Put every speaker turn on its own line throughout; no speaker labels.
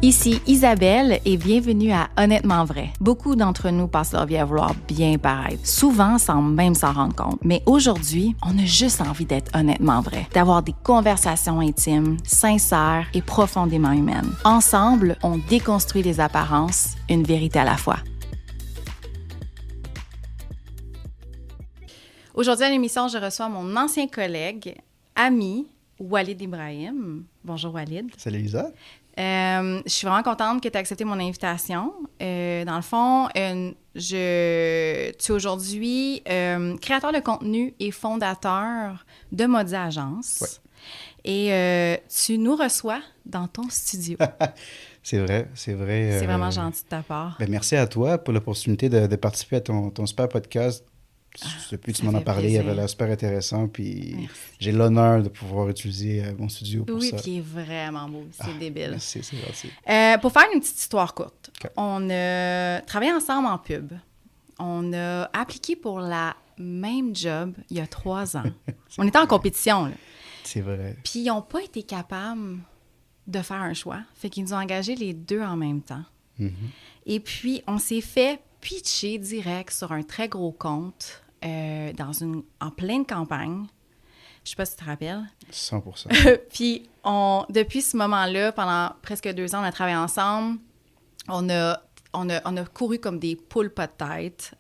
Ici Isabelle et bienvenue à Honnêtement Vrai. Beaucoup d'entre nous passent leur vie à vouloir bien paraître, souvent sans même s'en rendre compte. Mais aujourd'hui, on a juste envie d'être honnêtement vrai, d'avoir des conversations intimes, sincères et profondément humaines. Ensemble, on déconstruit les apparences, une vérité à la fois. Aujourd'hui à l'émission, je reçois mon ancien collègue, ami, Walid Ibrahim. Bonjour Walid.
Salut Lisa.
Je suis vraiment contente que tu aies accepté mon invitation. Dans le fond, tu es aujourd'hui créateur de contenu et fondateur de Maudit Agence.
Ouais.
Et tu nous reçois dans ton studio.
C'est vrai.
C'est vraiment gentil de ta part.
Ben, merci à toi pour l'opportunité de participer à ton super podcast. Depuis que tu m'en as parlé, il avait l'air super intéressant. Puis j'ai l'honneur de pouvoir utiliser mon studio pour ça.
Oui, puis il est vraiment beau. C'est débile.
Merci, c'est gentil.
Pour faire une petite histoire courte,
Okay.
On a travaillé ensemble en pub. On a appliqué pour la même job il y a 3 ans. On était en compétition, là.
C'est vrai.
Puis ils n'ont pas été capables de faire un choix. Fait qu'ils nous ont engagés les deux en même temps.
Mm-hmm.
Et puis, on s'est fait pitcher direct sur un très gros compte en pleine campagne. Je sais pas si tu te rappelles.
100%.
Puis, depuis ce moment-là, pendant presque 2 ans, on a travaillé ensemble. On a couru comme des poules pas de tête,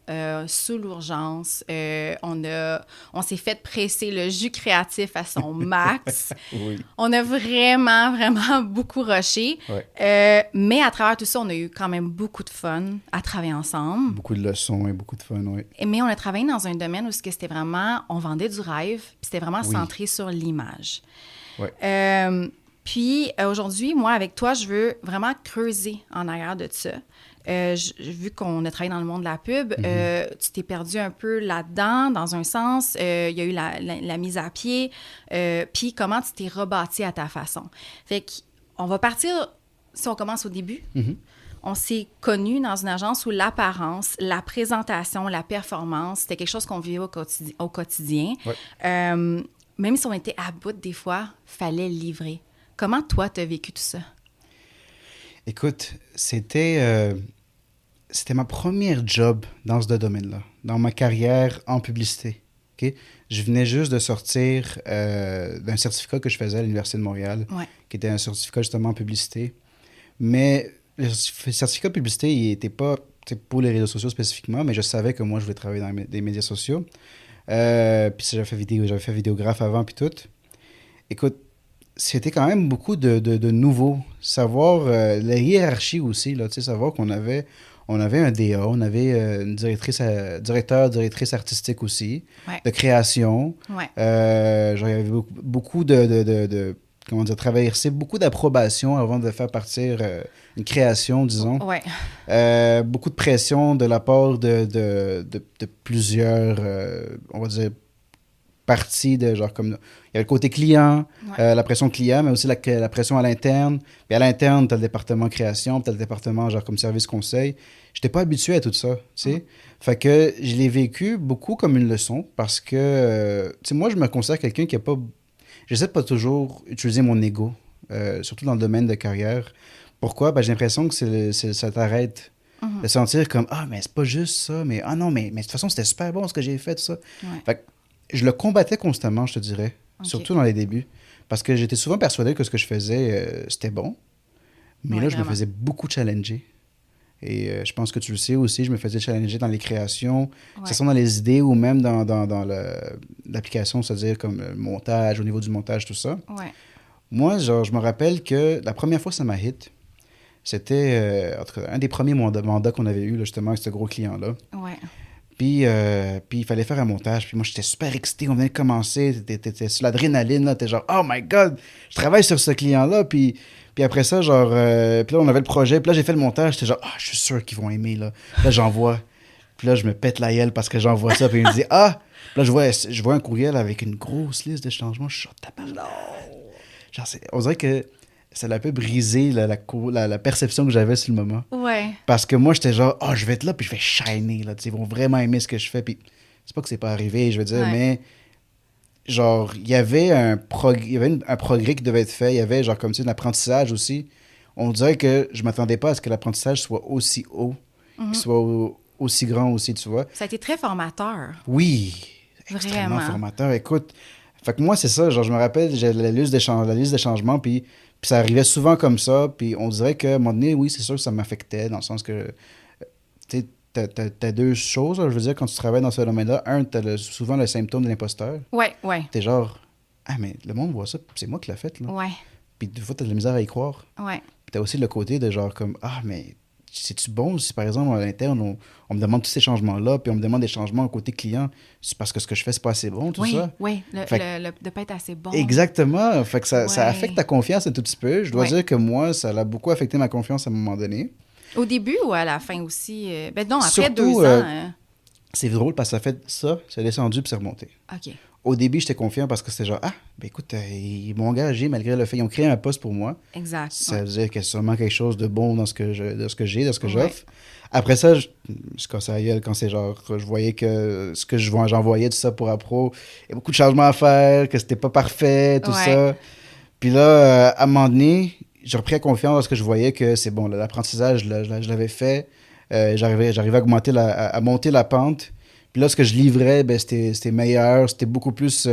sous l'urgence. On s'est fait presser le jus créatif à son max.
Oui.
On a vraiment, vraiment beaucoup rushé.
Ouais.
Mais à travers tout ça, on a eu quand même beaucoup de fun à travailler ensemble.
Beaucoup de leçons et beaucoup de fun, oui.
Mais on a travaillé dans un domaine où c'était vraiment, on vendait du rêve, puis c'était vraiment centré sur l'image.
Ouais.
Puis aujourd'hui, moi, avec toi, je veux vraiment creuser en arrière de ça. Vu qu'on a travaillé dans le monde de la pub, tu t'es perdu un peu là-dedans, dans un sens. Il y a eu la mise à pied. Puis comment tu t'es rebâti à ta façon. Fait qu'on va partir, si on commence au début.
Mm-hmm.
On s'est connus dans une agence où l'apparence, la présentation, la performance, c'était quelque chose qu'on vivait au quotidien.
Ouais.
Même si on était à bout des fois, fallait livrer. Comment toi, tu as vécu tout ça?
Écoute, c'était ma première job dans ce domaine-là, dans ma carrière en publicité. Okay? Je venais juste de sortir d'un certificat que je faisais à l'Université de Montréal, qui était un certificat justement en publicité. Mais le certificat de publicité, il n'était pas pour les réseaux sociaux spécifiquement, mais je savais que moi, je voulais travailler dans les médias sociaux. Puis j'avais fait vidéographe avant, puis tout. Écoute, c'était quand même beaucoup de nouveaux. Savoir la hiérarchie aussi, là, savoir qu'on avait un DA, on avait une directrice artistique aussi, de création.
Ouais.
Genre, il y avait beaucoup comment dire, traverser beaucoup d'approbation avant de faire partir une création, disons.
Ouais.
Beaucoup de pression de la part de plusieurs, on va dire, partie de genre comme il y a le côté client, la pression client, mais aussi la pression à l'interne. Puis à l'interne, tu as le département création, tu as le département genre comme service conseil. J'étais pas habitué à tout ça, tu sais. Fait que je l'ai vécu beaucoup comme une leçon parce que tu sais, moi je me considère quelqu'un qui a pas, j'essaie de pas toujours utiliser mon ego, surtout dans le domaine de carrière. Pourquoi? Ben, j'ai l'impression que ça t'arrête. De sentir comme mais c'est pas juste ça, mais non, mais de toute façon c'était super bon ce que j'ai fait, tout ça. Fait que je le combattais constamment, je te dirais, surtout dans les débuts, parce que j'étais souvent persuadé que ce que je faisais, c'était bon, mais là, je me faisais beaucoup challenger. Et je pense que tu le sais aussi, je me faisais challenger dans les créations, que ce soit dans les idées ou même dans l'application, c'est-à-dire comme le montage, au niveau du montage, tout ça.
Ouais.
Moi, genre, je me rappelle que la première fois que ça m'a hit, c'était en tout cas, un des premiers mandats qu'on avait eu, là, justement, avec ce gros client-là.
Ouais.
Puis il fallait faire un montage. Puis moi, j'étais super excité. On venait de commencer. T'étais sur l'adrénaline. Là. T'es genre, oh my God, je travaille sur ce client-là. Puis après ça, genre, puis là, on avait le projet. Puis là, j'ai fait le montage. J'étais genre, je suis sûr qu'ils vont aimer. Là j'envoie. Puis là, je me pète la gueule parce que j'envoie ça. Puis il me dit, Puis là, je vois un courriel avec une grosse liste de changements. Je suis genre, tabarnak. Genre, on dirait que ça l'a un peu brisé la perception que j'avais sur le moment.
Ouais.
Parce que moi, j'étais genre, je vais être là, puis je vais shiner, là, ils vont vraiment aimer ce que je fais, puis c'est pas que c'est pas arrivé, je veux dire, mais genre, il y avait un progrès qui devait être fait, il y avait genre comme ça, un apprentissage aussi. on dirait que je m'attendais pas à ce que l'apprentissage soit aussi haut, qu'il soit aussi grand aussi, tu vois.
Ça a été très formateur.
Oui, extrêmement
Vraiment.
formateur. Écoute, fait que moi, c'est ça, genre, je me rappelle, j'ai la liste des changements, puis ça arrivait souvent comme ça, puis on dirait qu'à un moment donné, oui, c'est sûr que ça m'affectait, dans le sens que, tu sais, t'as deux choses, là, je veux dire, quand tu travailles dans ce domaine-là. Un, souvent le symptôme de l'imposteur.
Ouais, ouais,
T'es genre, ah, mais le monde voit ça, puis c'est moi qui l'ai fait, là.
ouais,
Puis des fois, t'as de la misère à y croire.
ouais.
Puis t'as aussi le côté de genre comme, ah, mais c'est-tu bon si, par exemple, à l'interne, on me demande tous ces changements-là, puis on me demande des changements côté client, c'est parce que ce que je fais, c'est pas assez bon, tout
Oui,
ça?
oui, de pas être assez bon.
Exactement. Fait que ça
Ouais.
affecte ta confiance un tout petit peu. Je dois
Ouais.
dire que moi, ça a beaucoup affecté ma confiance à un moment donné.
Au début ou à la fin aussi? Ben non, après
Surtout,
2 ans. hein.
C'est drôle parce que ça fait ça, c'est descendu puis c'est remonté.
OK.
Au début, j'étais confiant parce que c'était genre, ah, ben écoute, ils m'ont engagé malgré le fait. Ils ont créé un poste pour moi.
Exact.
Ça
ouais.
veut dire qu'il y a sûrement quelque chose de bon dans ce que j'ai, dans ce que
Ouais.
j'offre. Après ça, je cassais la gueule quand c'est genre, je voyais que ce que j'envoyais, tout ça pour Appro, il y a beaucoup de changements à faire, que c'était pas parfait, tout
Ouais.
ça. Puis là, à un moment donné, j'ai repris confiance parce que je voyais que c'est bon, là, l'apprentissage, je l'avais fait. J'arrivais à augmenter à monter la pente. Puis là, ce que je livrais, ben, c'était meilleur, c'était beaucoup plus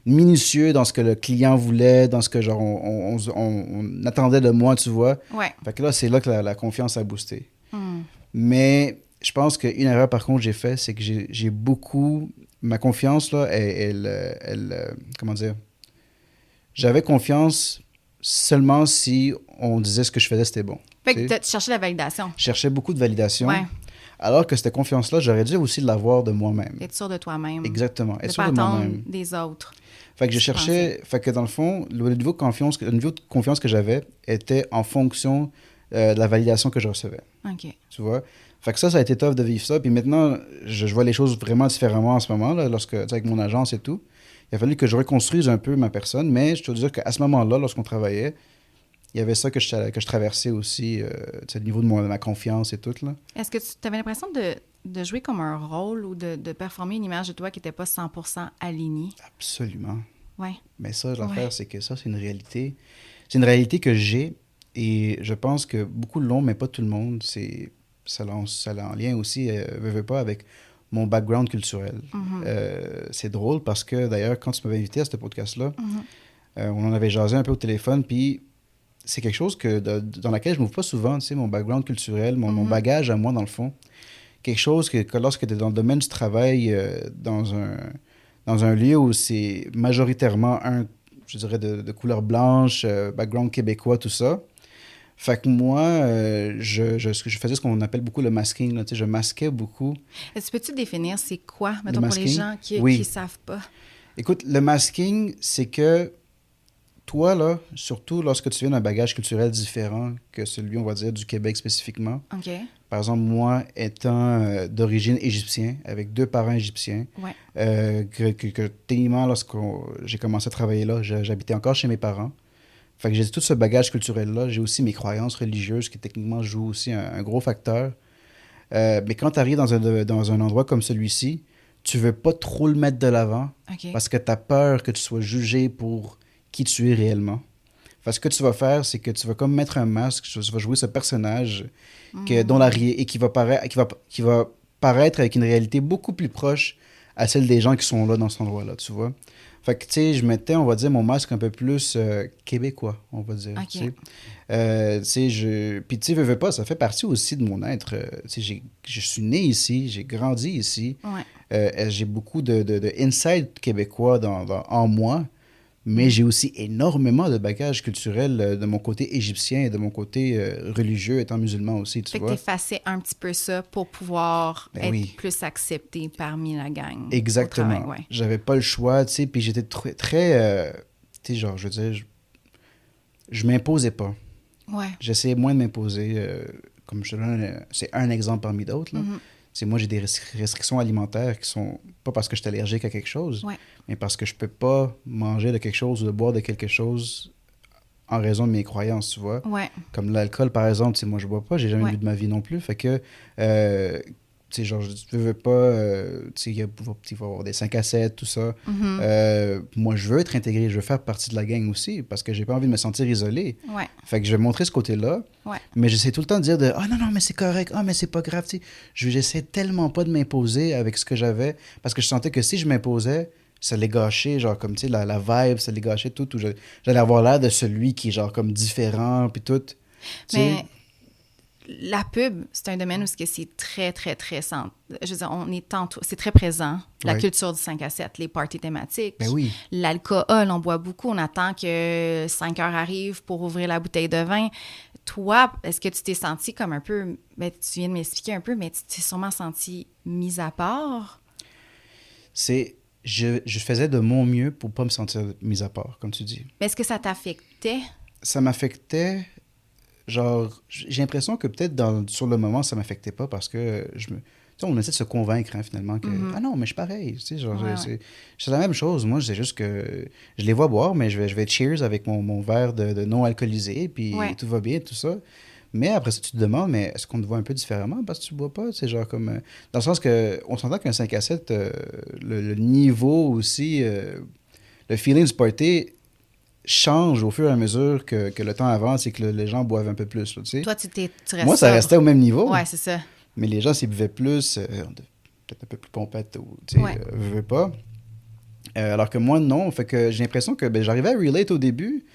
minutieux dans ce que le client voulait, dans ce que genre on attendait de moi, tu vois.
Ouais.
Fait que là, c'est là que la confiance a boosté.
Hmm.
Mais je pense qu'une erreur, par contre, j'ai fait, c'est que j'ai beaucoup... Ma confiance, là, comment dire? J'avais confiance seulement si on disait ce que je faisais, c'était bon.
Fait
Tu
que
sais?
tu cherchais la validation.
Je cherchais beaucoup de validation.
Ouais.
Alors que cette confiance-là, j'aurais dû aussi l'avoir de moi-même.
Être sûr de toi-même.
Exactement.
De
Être sûr
pas
de
attendre
moi-même.
des autres.
Fait que je cherchais... Fait que dans le fond, le niveau de confiance que j'avais était en fonction de la validation que je recevais.
OK.
Tu vois? Fait que ça a été tough de vivre ça. Puis maintenant, je vois les choses vraiment différemment en ce moment, là, lorsque, tu sais, avec mon agence et tout. Il a fallu que je reconstruise un peu ma personne, mais je te veux dire qu'à ce moment-là, lorsqu'on travaillait, il y avait ça que je traversais aussi, tu sais, le niveau de ma confiance et tout, là.
Est-ce que tu avais l'impression de jouer comme un rôle ou de performer une image de toi qui n'était pas 100% alignée?
Absolument.
Ouais.
Mais ça, l'affaire,
Ouais.
c'est que ça, c'est une réalité. C'est une réalité que j'ai et je pense que beaucoup l'ont, mais pas tout le monde. Ça a en lien aussi, veut pas, avec mon background culturel. C'est drôle parce que, d'ailleurs, quand tu m'avais invité à ce podcast-là, on en avait jasé un peu au téléphone, puis c'est quelque chose dans laquelle je ne m'ouvre pas souvent, tu sais, mon background culturel, mon bagage à moi, dans le fond. Quelque chose que lorsque tu es dans le domaine du travail, dans un lieu où c'est majoritairement je dirais, de couleur blanche, background québécois, tout ça. Fait que moi, je faisais ce qu'on appelle beaucoup le masking. Là, tu sais, je masquais beaucoup.
Est-ce que peux-tu définir c'est quoi, mettons, pour les
masking?
gens qui
Oui.
ne savent pas?
Écoute, le masking, c'est que toi, là, surtout lorsque tu viens d'un bagage culturel différent que celui, on va dire, du Québec spécifiquement.
OK.
Par exemple, moi, étant d'origine égyptienne, avec 2 parents égyptiens,
Ouais.
que techniquement, lorsque j'ai commencé à travailler là, j'habitais encore chez mes parents. Fait que j'ai tout ce bagage culturel-là. J'ai aussi mes croyances religieuses qui, techniquement, jouent aussi un gros facteur. Mais quand tu arrives dans un endroit comme celui-ci, tu veux pas trop le mettre de l'avant
OK.
parce que tu as peur que tu sois jugé pour qui tu es réellement. Fait que ce que tu vas faire, c'est que tu vas comme mettre un masque, tu vas jouer ce personnage et qui va paraître avec une réalité beaucoup plus proche à celle des gens qui sont là dans cet endroit-là, tu vois. Fait que, tu sais, je mettais, on va dire, mon masque un peu plus québécois, on va dire.
OK.
Tu sais, puis tu sais, veux pas, ça fait partie aussi de mon être. Tu sais, je suis né ici, j'ai grandi ici.
Ouais.
J'ai beaucoup de inside québécois en moi, mais j'ai aussi énormément de bagages culturels de mon côté égyptien et de mon côté religieux, étant musulman aussi, tu
Fait que
vois.
t'effaçais un petit peu ça pour pouvoir
Ben
être
oui.
plus accepté parmi la gang.
Exactement.
Au travail, ouais.
J'avais pas le choix, tu sais, puis j'étais très tu sais, genre, je veux dire, je m'imposais pas.
Ouais.
J'essayais moins de m'imposer. Comme je te donne, c'est un exemple parmi d'autres, là. C'est moi, j'ai des restrictions alimentaires qui sont pas parce que je suis allergique à quelque chose,
Ouais.
mais parce que je peux pas manger de quelque chose ou de boire de quelque chose en raison de mes croyances, tu vois.
Ouais.
Comme l'alcool, par exemple, tu sais, moi, je bois pas, j'ai jamais
Ouais.
bu de ma vie non plus. Fait que, tu tu sais, genre, je veux pas, tu sais, il va y avoir des 5 à 7, tout ça. Moi, je veux être intégré, je veux faire partie de la gang aussi, parce que j'ai pas envie de me sentir isolé.
Ouais.
Fait que je vais montrer ce côté-là,
Ouais.
mais j'essaie tout le temps de dire de « Ah non, non, mais c'est correct, ah, mais c'est pas grave, tu sais. » J'essaie tellement pas de m'imposer avec ce que j'avais, parce que je sentais que si je m'imposais, ça allait gâcher, genre, comme, tu sais, la vibe, ça allait gâcher tout, ou j'allais avoir l'air de celui qui est, genre, comme différent, puis tout. Tu sais.
Mais la pub, c'est un domaine où c'est très, très, très centre. Je veux dire, c'est très présent. La
Ouais.
culture du 5 à 7, les parties thématiques.
Ben oui.
L'alcool, on boit beaucoup. On attend que 5 heures arrivent pour ouvrir la bouteille de vin. Toi, est-ce que tu t'es senti comme un peu... Ben, tu viens de m'expliquer un peu, mais tu t'es sûrement senti mise à part?
Je faisais de mon mieux pour pas me sentir mis à part, comme tu dis.
Mais est-ce que ça t'affectait?
Ça m'affectait, genre, j'ai l'impression que peut-être sur le moment, ça m'affectait pas parce que tu sais, on essaie de se convaincre, hein, finalement, que ah non, mais je suis pareil, tu sais, genre,
Ouais,
c'est la même chose. Moi, c'est juste que je les vois boire, mais je vais cheers avec mon verre de non alcoolisé, puis tout va bien, tout ça. Mais après ça, tu te demandes, mais est-ce qu'on te voit un peu différemment parce que tu ne bois pas? C'est genre comme. Dans le sens que on s'entend qu'un 5 à 7, le niveau aussi, le feeling du party change au fur et à mesure que le temps avance et que les gens boivent un peu plus. Là, tu sais.
Toi, tu restes
Moi, ça
sobre.
restait au même niveau.
Ouais, c'est ça.
Mais les gens, s'ils buvaient plus, peut-être un peu plus pompettes ou, tu sais, veulent pas. Alors que moi, non. Fait que j'ai l'impression que j'arrivais à relate au début.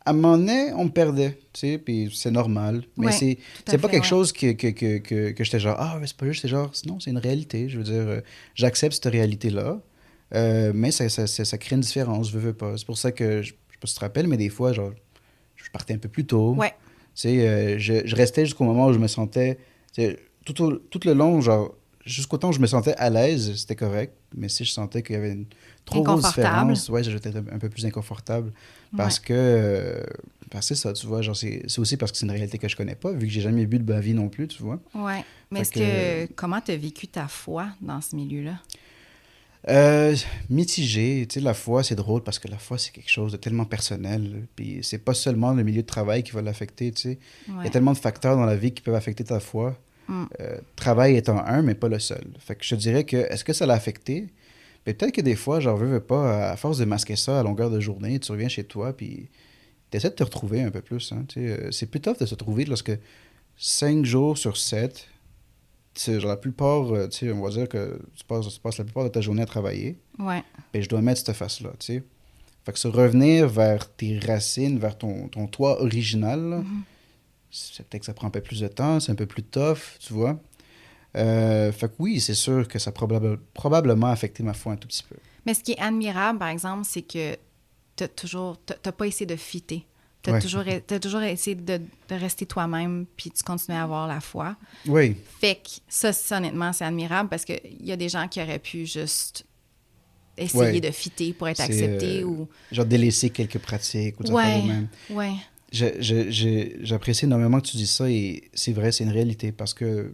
À un moment donné, on me perdait, tu sais, puis c'est normal. Mais c'est pas quelque chose que j'étais genre, ah, c'est pas juste, c'est genre, non, c'est une réalité. Je veux dire, j'accepte cette réalité-là, mais ça crée une différence, je veux pas. C'est pour ça que, je sais pas si tu te rappelles, mais des fois, genre, je partais un peu plus tôt.
Ouais.
Tu sais, je restais jusqu'au moment où je me sentais, tout le long, genre, jusqu'au temps où je me sentais à l'aise, c'était correct. Mais si je sentais qu'il y avait une trop grosse différence, ouais, j'étais un peu plus inconfortable. Parce que c'est ça, tu vois, genre, c'est aussi parce que c'est une réalité que je connais pas, vu que j'ai jamais bu de ma vie non plus, tu vois.
Ouais. Mais comment tu as vécu ta foi dans ce milieu-là?
Mitigé, tu sais, la foi, c'est drôle parce que la foi, c'est quelque chose de tellement personnel. Puis c'est pas seulement le milieu de travail qui va l'affecter, tu sais. Il y a tellement de facteurs dans la vie qui peuvent affecter ta foi. Travail étant un, mais pas le seul. Fait que je te dirais que, est-ce que ça l'a affecté? Mais peut-être que des fois, genre, veux pas, à force de masquer ça à longueur de journée, tu reviens chez toi, puis t'essaies de te retrouver un peu plus, hein, tu sais. C'est plus tough de se trouver lorsque 5 jours sur 7, genre la plupart, tu sais, on va dire que tu passes la plupart de ta journée à travailler.
Ouais.
Ben, je dois mettre cette face-là, tu sais. Fait que se revenir vers tes racines, vers ton toi original, là, c'est peut-être que ça prend un peu plus de temps, c'est un peu plus tough, tu vois. Fait que oui, c'est sûr que ça a probablement affecté ma foi un tout petit peu.
Mais ce qui est admirable, par exemple, c'est que t'as pas essayé de fitter. T'as toujours essayé de rester toi-même, puis tu continues à avoir la foi.
Oui.
Fait que ça honnêtement, c'est admirable parce qu'il y a des gens qui auraient pu juste essayer de fitter pour être acceptés ou...
Genre délaisser quelques pratiques ou des affaires de même.
Ouais.
J'apprécie énormément que tu dis ça et c'est vrai, c'est une réalité parce que,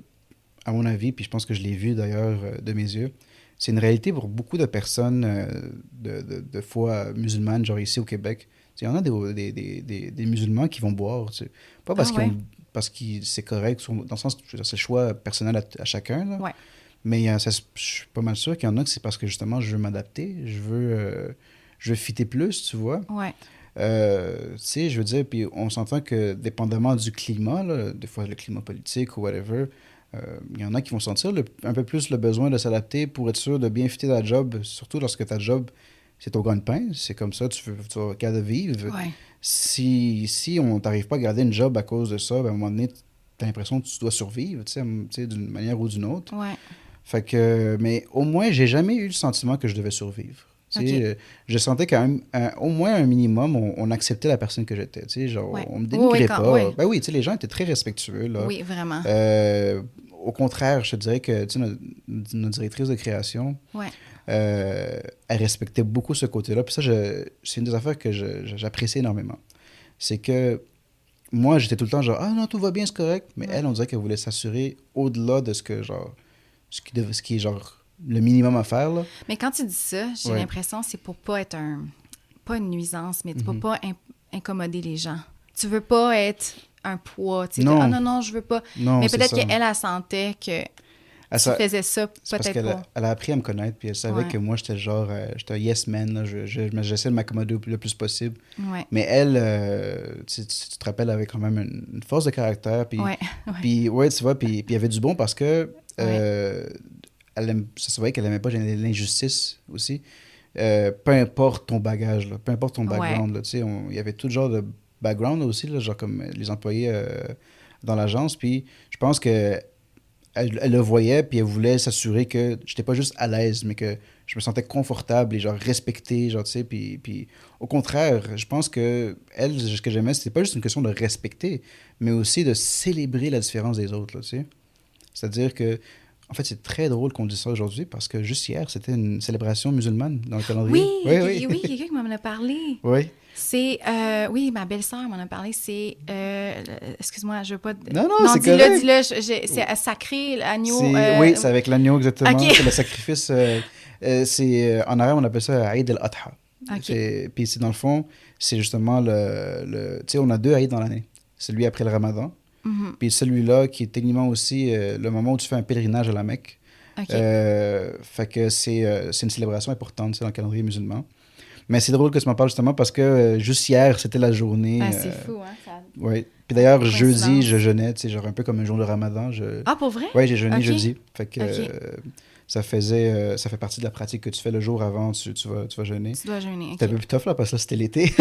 à mon avis, puis je pense que je l'ai vu d'ailleurs de mes yeux, c'est une réalité pour beaucoup de personnes de foi musulmane, genre ici au Québec. Il y en a des musulmans qui vont boire, tu sais. Pas parce parce que c'est correct, dans le sens que c'est le choix personnel à chacun, là.
Ouais.
Mais je suis pas mal sûr qu'il y en a que c'est parce que justement, je veux m'adapter, je veux fitter plus, tu vois.
Ouais.
Tu sais, je veux dire, puis on s'entend que dépendamment du climat, là, des fois le climat politique ou whatever, il y en a qui vont sentir un peu plus le besoin de s'adapter pour être sûr de bien fitter ta job, surtout lorsque ta job, c'est ton gagne-pain, c'est comme ça, tu vas capable de vivre.
Ouais.
Si on t'arrive pas à garder une job à cause de ça, ben, à un moment donné, tu as l'impression que tu dois survivre, tu sais, d'une manière ou d'une autre.
Ouais.
Fait que, mais au moins, j'ai jamais eu le sentiment que je devais survivre. Okay. Je sentais qu'au moins un minimum, on acceptait la personne que j'étais. Genre, on me dénigrait pas. Ben oui, les gens étaient très respectueux. Là.
Oui, vraiment.
Au contraire, je te dirais que notre directrice de création, elle respectait beaucoup ce côté-là. Puis ça, c'est une des affaires que j'apprécie énormément. C'est que moi, j'étais tout le temps genre, ah non, tout va bien, c'est correct. Mais elle, on dirait qu'elle voulait s'assurer au-delà de ce qui est genre le minimum à faire, là.
Mais quand tu dis ça, j'ai l'impression que c'est pour pas être pas une nuisance, mais tu peux pas incommoder les gens. Tu veux pas être un poids, tu sais. Ah non, je veux pas.
Non,
mais peut-être qu'elle, elle sentait que... tu faisais ça,
c'est parce
peut-être
qu'elle
pas.
elle a appris à me connaître, puis elle savait que moi, j'étais genre, j'étais un yes man, là, j'essaie de m'accommoder le plus possible.
Ouais.
Mais elle, tu te rappelles, avait quand même une force de caractère, puis,
Ouais.
puis ouais, tu vois, puis il y avait du bon parce que ça se voyait qu'elle aimait pas l'injustice aussi. Peu importe ton bagage, là, peu importe ton background, là, tu sais, il y avait tout genre de background aussi, là, genre comme les employés dans l'agence, puis je pense que elle le voyait, puis elle voulait s'assurer que j'étais pas juste à l'aise, mais que je me sentais confortable et genre respecté, genre, tu sais, puis au contraire, je pense que elle, ce que j'aimais, c'était pas juste une question de respecter, mais aussi de célébrer la différence des autres, là, tu sais. C'est-à-dire que, en fait, c'est très drôle qu'on dise ça aujourd'hui, parce que juste hier, c'était une célébration musulmane dans le calendrier.
Oui, oui, quelqu'un qui m'en a parlé.
Oui.
C'est, oui, ma belle-sœur m'en a parlé, c'est, excuse-moi, je veux pas...
Non, c'est
dis-le,
correct.
dis-le, c'est sacré, l'agneau...
Oui, c'est avec l'agneau, exactement.
Ok.
C'est le sacrifice. En arabe, on appelle ça Eid al-Adha.
Ok.
Puis c'est dans le fond, c'est justement tu sais, on a 2 Eid dans l'année. Celui après le Ramadan,
Mhm.
puis celui-là qui est techniquement aussi le moment où tu fais un pèlerinage à la Mecque.
Ok.
Fait que c'est une célébration importante, c'est dans le calendrier musulman. Mais c'est drôle que tu m'en parles justement parce que juste hier, c'était la journée.
Ah, c'est fou, hein?
Ouais. Puis d'ailleurs,
Coïncidence.
jeudi, je jeûnais, tu sais, genre un peu comme un jour de Ramadan.
Ah, pour vrai?
Ouais, j'ai jeûné
Ok.
jeudi. Fait que
Ok.
ça fait partie de la pratique que tu fais le jour avant, tu vas jeûner.
Tu dois jeûner,
C'était un
ok.
peu plus tough là, parce que là, c'était l'été.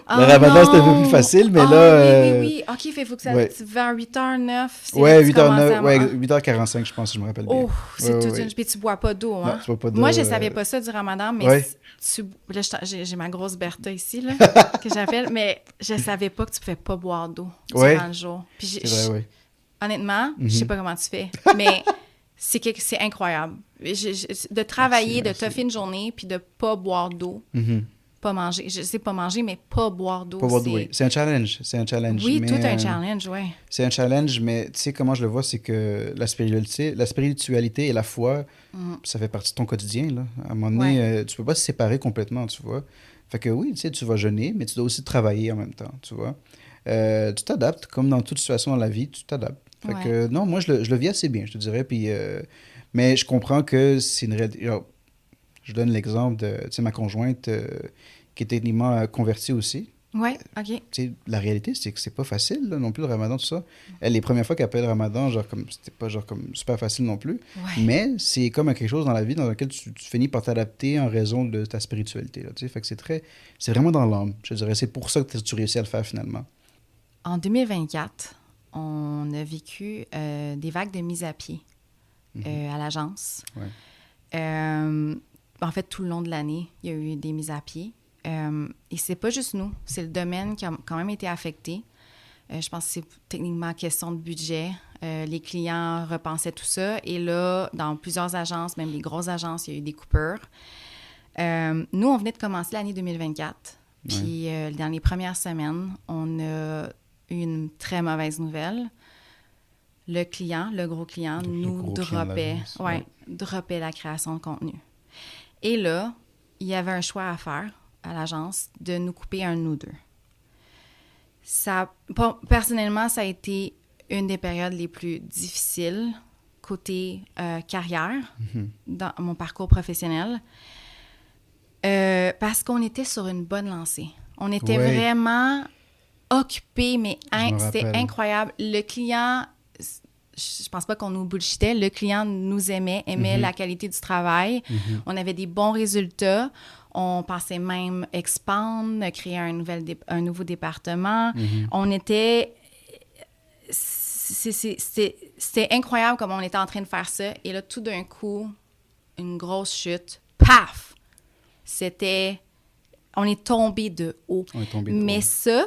Ah,
Le Ramadan, c'était un peu
non!
plus facile, mais
Ah,
là.
oui. Ok, il faut que ça...
Ouais.
Vers 8h09, c'est
Ouais,
là que tu
8h09,
commences à...
ouais, 8h45, je pense, si je me rappelle bien.
Oh, c'est
Ouais,
toute
ouais,
une... Puis tu bois pas d'eau, hein?
Non, tu bois pas d'eau.
Moi, je savais pas ça du ramadan, mais
Ouais.
là, j'ai ma grosse Bertha ici, là, que j'appelle, mais je savais pas que tu pouvais pas boire d'eau
Ouais.
durant le jour. Puis
C'est vrai, ouais.
honnêtement, je sais pas comment tu fais, mais c'est incroyable. De travailler,
Merci.
de toffer une journée, puis de pas boire d'eau,
Mhm.
pas manger. Je sais pas manger, mais pas boire d'eau,
Pas boire d'eau, oui. C'est un challenge. C'est un challenge.
Oui,
mais,
tout un challenge, ouais.
C'est un challenge, mais tu sais comment je le vois, c'est que la spiritualité et la foi, ça fait partie de ton quotidien, là. À un moment donné, tu peux pas se séparer complètement, tu vois. Fait que oui, tu sais, tu vas jeûner, mais tu dois aussi travailler en même temps, tu vois. Tu t'adaptes, comme dans toute situation dans la vie, tu t'adaptes. Fait que non, moi, je le vis assez bien, je te dirais. Puis, mais je comprends que c'est une réalité. Genre, je donne l'exemple de, tu sais, ma conjointe qui est techniquement convertie aussi.
Ouais, OK.
Tu sais, la réalité, c'est que c'est pas facile là, non plus le ramadan, tout ça. Elle, les premières fois qu'elle fait le ramadan, genre comme c'était pas genre comme super facile non plus.
Ouais.
Mais c'est comme quelque chose dans la vie dans lequel tu finis par t'adapter en raison de ta spiritualité. Là, tu sais. Fait que c'est vraiment dans l'âme, je dirais. C'est pour ça que tu réussis à le faire finalement.
En 2024, on a vécu des vagues de mise à pied à l'agence.
Ouais.
En fait, tout le long de l'année, il y a eu des mises à pied. Et c'est pas juste nous, c'est le domaine qui a quand même été affecté. Je pense que c'est techniquement question de budget. Les clients repensaient tout ça. Et là, dans plusieurs agences, même les grosses agences, il y a eu des coupures. Nous, on venait de commencer l'année 2024. Puis dans les premières semaines, on a eu une très mauvaise nouvelle. Le client, le gros client, nous droppait la création de contenu. Et là, il y avait un choix à faire à l'agence de nous couper un ou deux. Personnellement, ça a été une des périodes les plus difficiles côté carrière dans mon parcours professionnel parce qu'on était sur une bonne lancée. On était vraiment occupés, mais c'était incroyable. Le client, je pense pas qu'on nous bullshitait, le client nous aimait la qualité du travail. On avait des bons résultats. On pensait même expand, créer un nouveau département. On était... C'était incroyable comme on était en train de faire ça. Et là, tout d'un coup, une grosse chute. Paf! On est tombé de haut. Mais ça,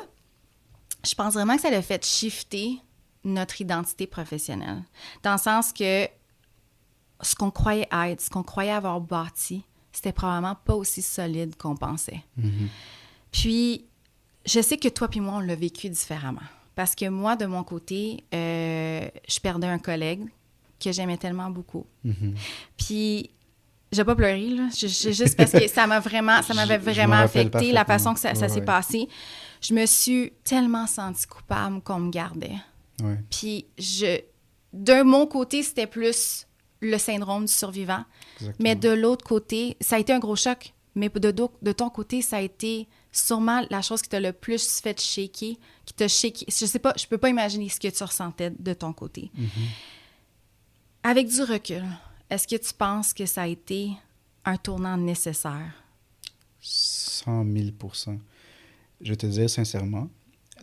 je pense vraiment que ça l'a fait shifter notre identité professionnelle. Dans le sens que ce qu'on croyait être, ce qu'on croyait avoir bâti, c'était probablement pas aussi solide qu'on pensait. Puis, je sais que toi puis moi, on l'a vécu différemment. Parce que moi, de mon côté, je perdais un collègue que j'aimais tellement beaucoup. Puis, j'ai pas pleuré, là. Juste parce que ça m'avait vraiment affecté, la façon que ça s'est passé. Je me suis tellement sentie coupable qu'on me gardait. Puis, de mon côté, c'était plus le syndrome du survivant.
Exactement.
Mais de l'autre côté, ça a été un gros choc. Mais de ton côté, ça a été sûrement la chose qui t'a le plus fait shaker, qui t'a shaké. Je sais pas, je peux pas imaginer ce que tu ressentais de ton côté. Avec du recul, est-ce que tu penses que ça a été un tournant nécessaire?
100 000%. Je vais te dire sincèrement,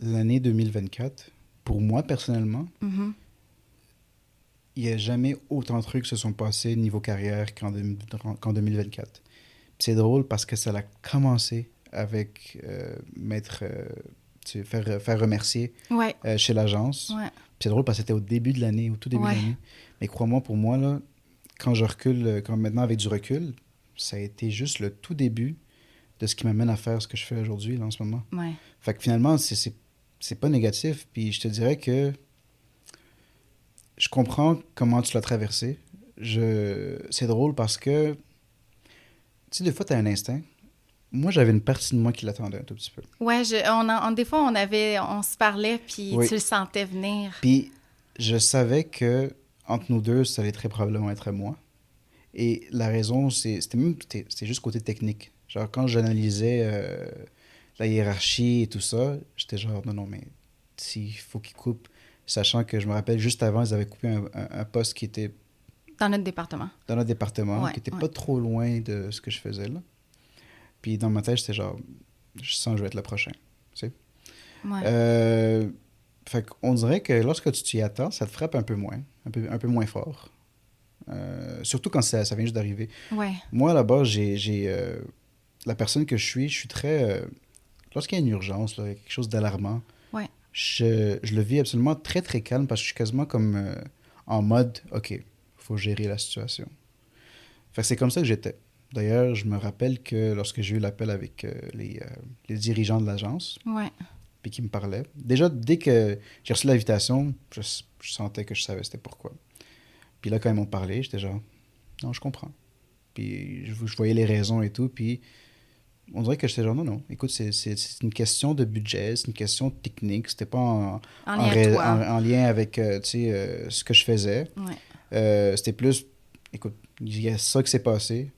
l'année 2024, pour moi personnellement, il n'y a jamais autant de trucs se sont passés niveau carrière qu'en 2024. Puis c'est drôle parce que ça a commencé avec faire remercier chez l'agence.
Ouais.
Puis c'est drôle parce que c'était au début de l'année, au tout début de l'année. Mais crois-moi, pour moi, là, quand je recule, maintenant avec du recul, ça a été juste le tout début de ce qui m'amène à faire ce que je fais aujourd'hui, là, en ce moment.
Ouais.
Fait que finalement, c'est pas négatif. Puis je te dirais que je comprends comment tu l'as traversé. C'est drôle parce que, tu sais, des fois, tu as un instinct. Moi, j'avais une partie de moi qui l'attendait un tout petit peu.
Ouais, des fois, on se parlait, puis
Oui.
tu le sentais venir.
Puis je savais que entre nous deux, ça allait très probablement être moi. Et la raison, c'était juste côté technique. Genre, quand j'analysais la hiérarchie et tout ça, j'étais genre, non, mais s'il faut qu'ils coupent, sachant que je me rappelle, juste avant, ils avaient coupé un poste qui était
Dans notre département.
qui était pas trop loin de ce que je faisais là. Puis dans ma tête, j'étais genre, je sens que je vais être le prochain. Tu sais?
Ouais.
Fait qu'on dirait que lorsque tu t'y attends, ça te frappe un peu moins, un peu moins fort. Surtout quand ça vient juste d'arriver.
Ouais.
Moi, là-bas, la personne que je suis très... lorsqu'il y a une urgence, là, quelque chose d'alarmant, je le vis absolument très, très calme parce que je suis quasiment comme en mode, OK, il faut gérer la situation. Fait que c'est comme ça que j'étais. D'ailleurs, je me rappelle que lorsque j'ai eu l'appel avec les dirigeants de l'agence, puis qui me parlaient, déjà, dès que j'ai reçu l'invitation, je sentais que je savais c'était pourquoi. Puis là, quand ils m'ont parlé, j'étais genre, non, je comprends. Puis je voyais les raisons et tout, puis on dirait que j'étais genre, non, écoute, c'est une question de budget, c'est une question technique, c'était pas en lien avec, ce que je faisais. C'était plus, écoute, il y a ça qui s'est passé.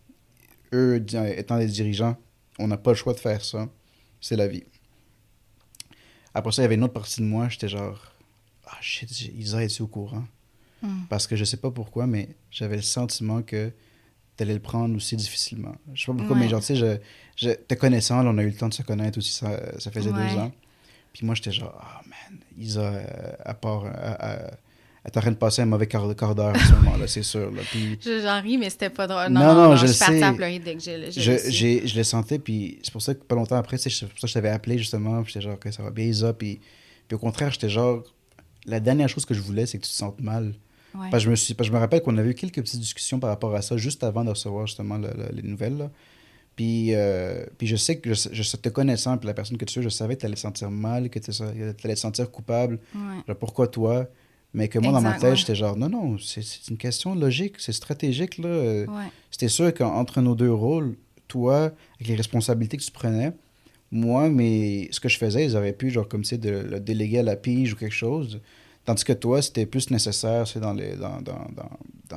Eux, étant des dirigeants, on n'a pas le choix de faire ça. C'est la vie. Après ça, il y avait une autre partie de moi, j'étais genre, ah shit, Isa, es-tu au courant? Parce que je sais pas pourquoi, mais j'avais le sentiment que t'allais le prendre aussi difficilement. Je sais pas pourquoi, mais genre, tu sais, te connaissant, là, on a eu le temps de se connaître aussi, ça faisait 2 ans. Puis moi, j'étais genre, ah man, Isa, à part... Elle est en train de passer un mauvais quart d'heure en ce moment-là, c'est sûr. Là. Puis...
J'en ris, mais c'était pas drôle.
Non, je
suis partie
sais.
à pleurer dès que
je le sentais, puis c'est pour ça que pas longtemps après, c'est pour ça que je t'avais appelé justement, puis j'étais genre, OK, ça va bien, Isa. Puis au contraire, j'étais genre, la dernière chose que je voulais, c'est que tu te sentes mal. Parce que je me rappelle qu'on avait eu quelques petites discussions par rapport à ça, juste avant de recevoir justement les nouvelles. Là. Puis je sais que, je te connaissant, puis la personne que tu es, je savais que tu allais te sentir mal, que tu allais te sentir coupable. Genre, pourquoi toi? Mais que moi, dans ma tête, j'étais genre, non, c'est une question logique, c'est stratégique, là. C'était sûr qu'entre nos deux rôles, toi, avec les responsabilités que tu prenais, moi, mais ce que je faisais, ils auraient pu, genre, comme, tu sais, de le déléguer à la pige ou quelque chose. Tandis que toi, c'était plus nécessaire, c'est dans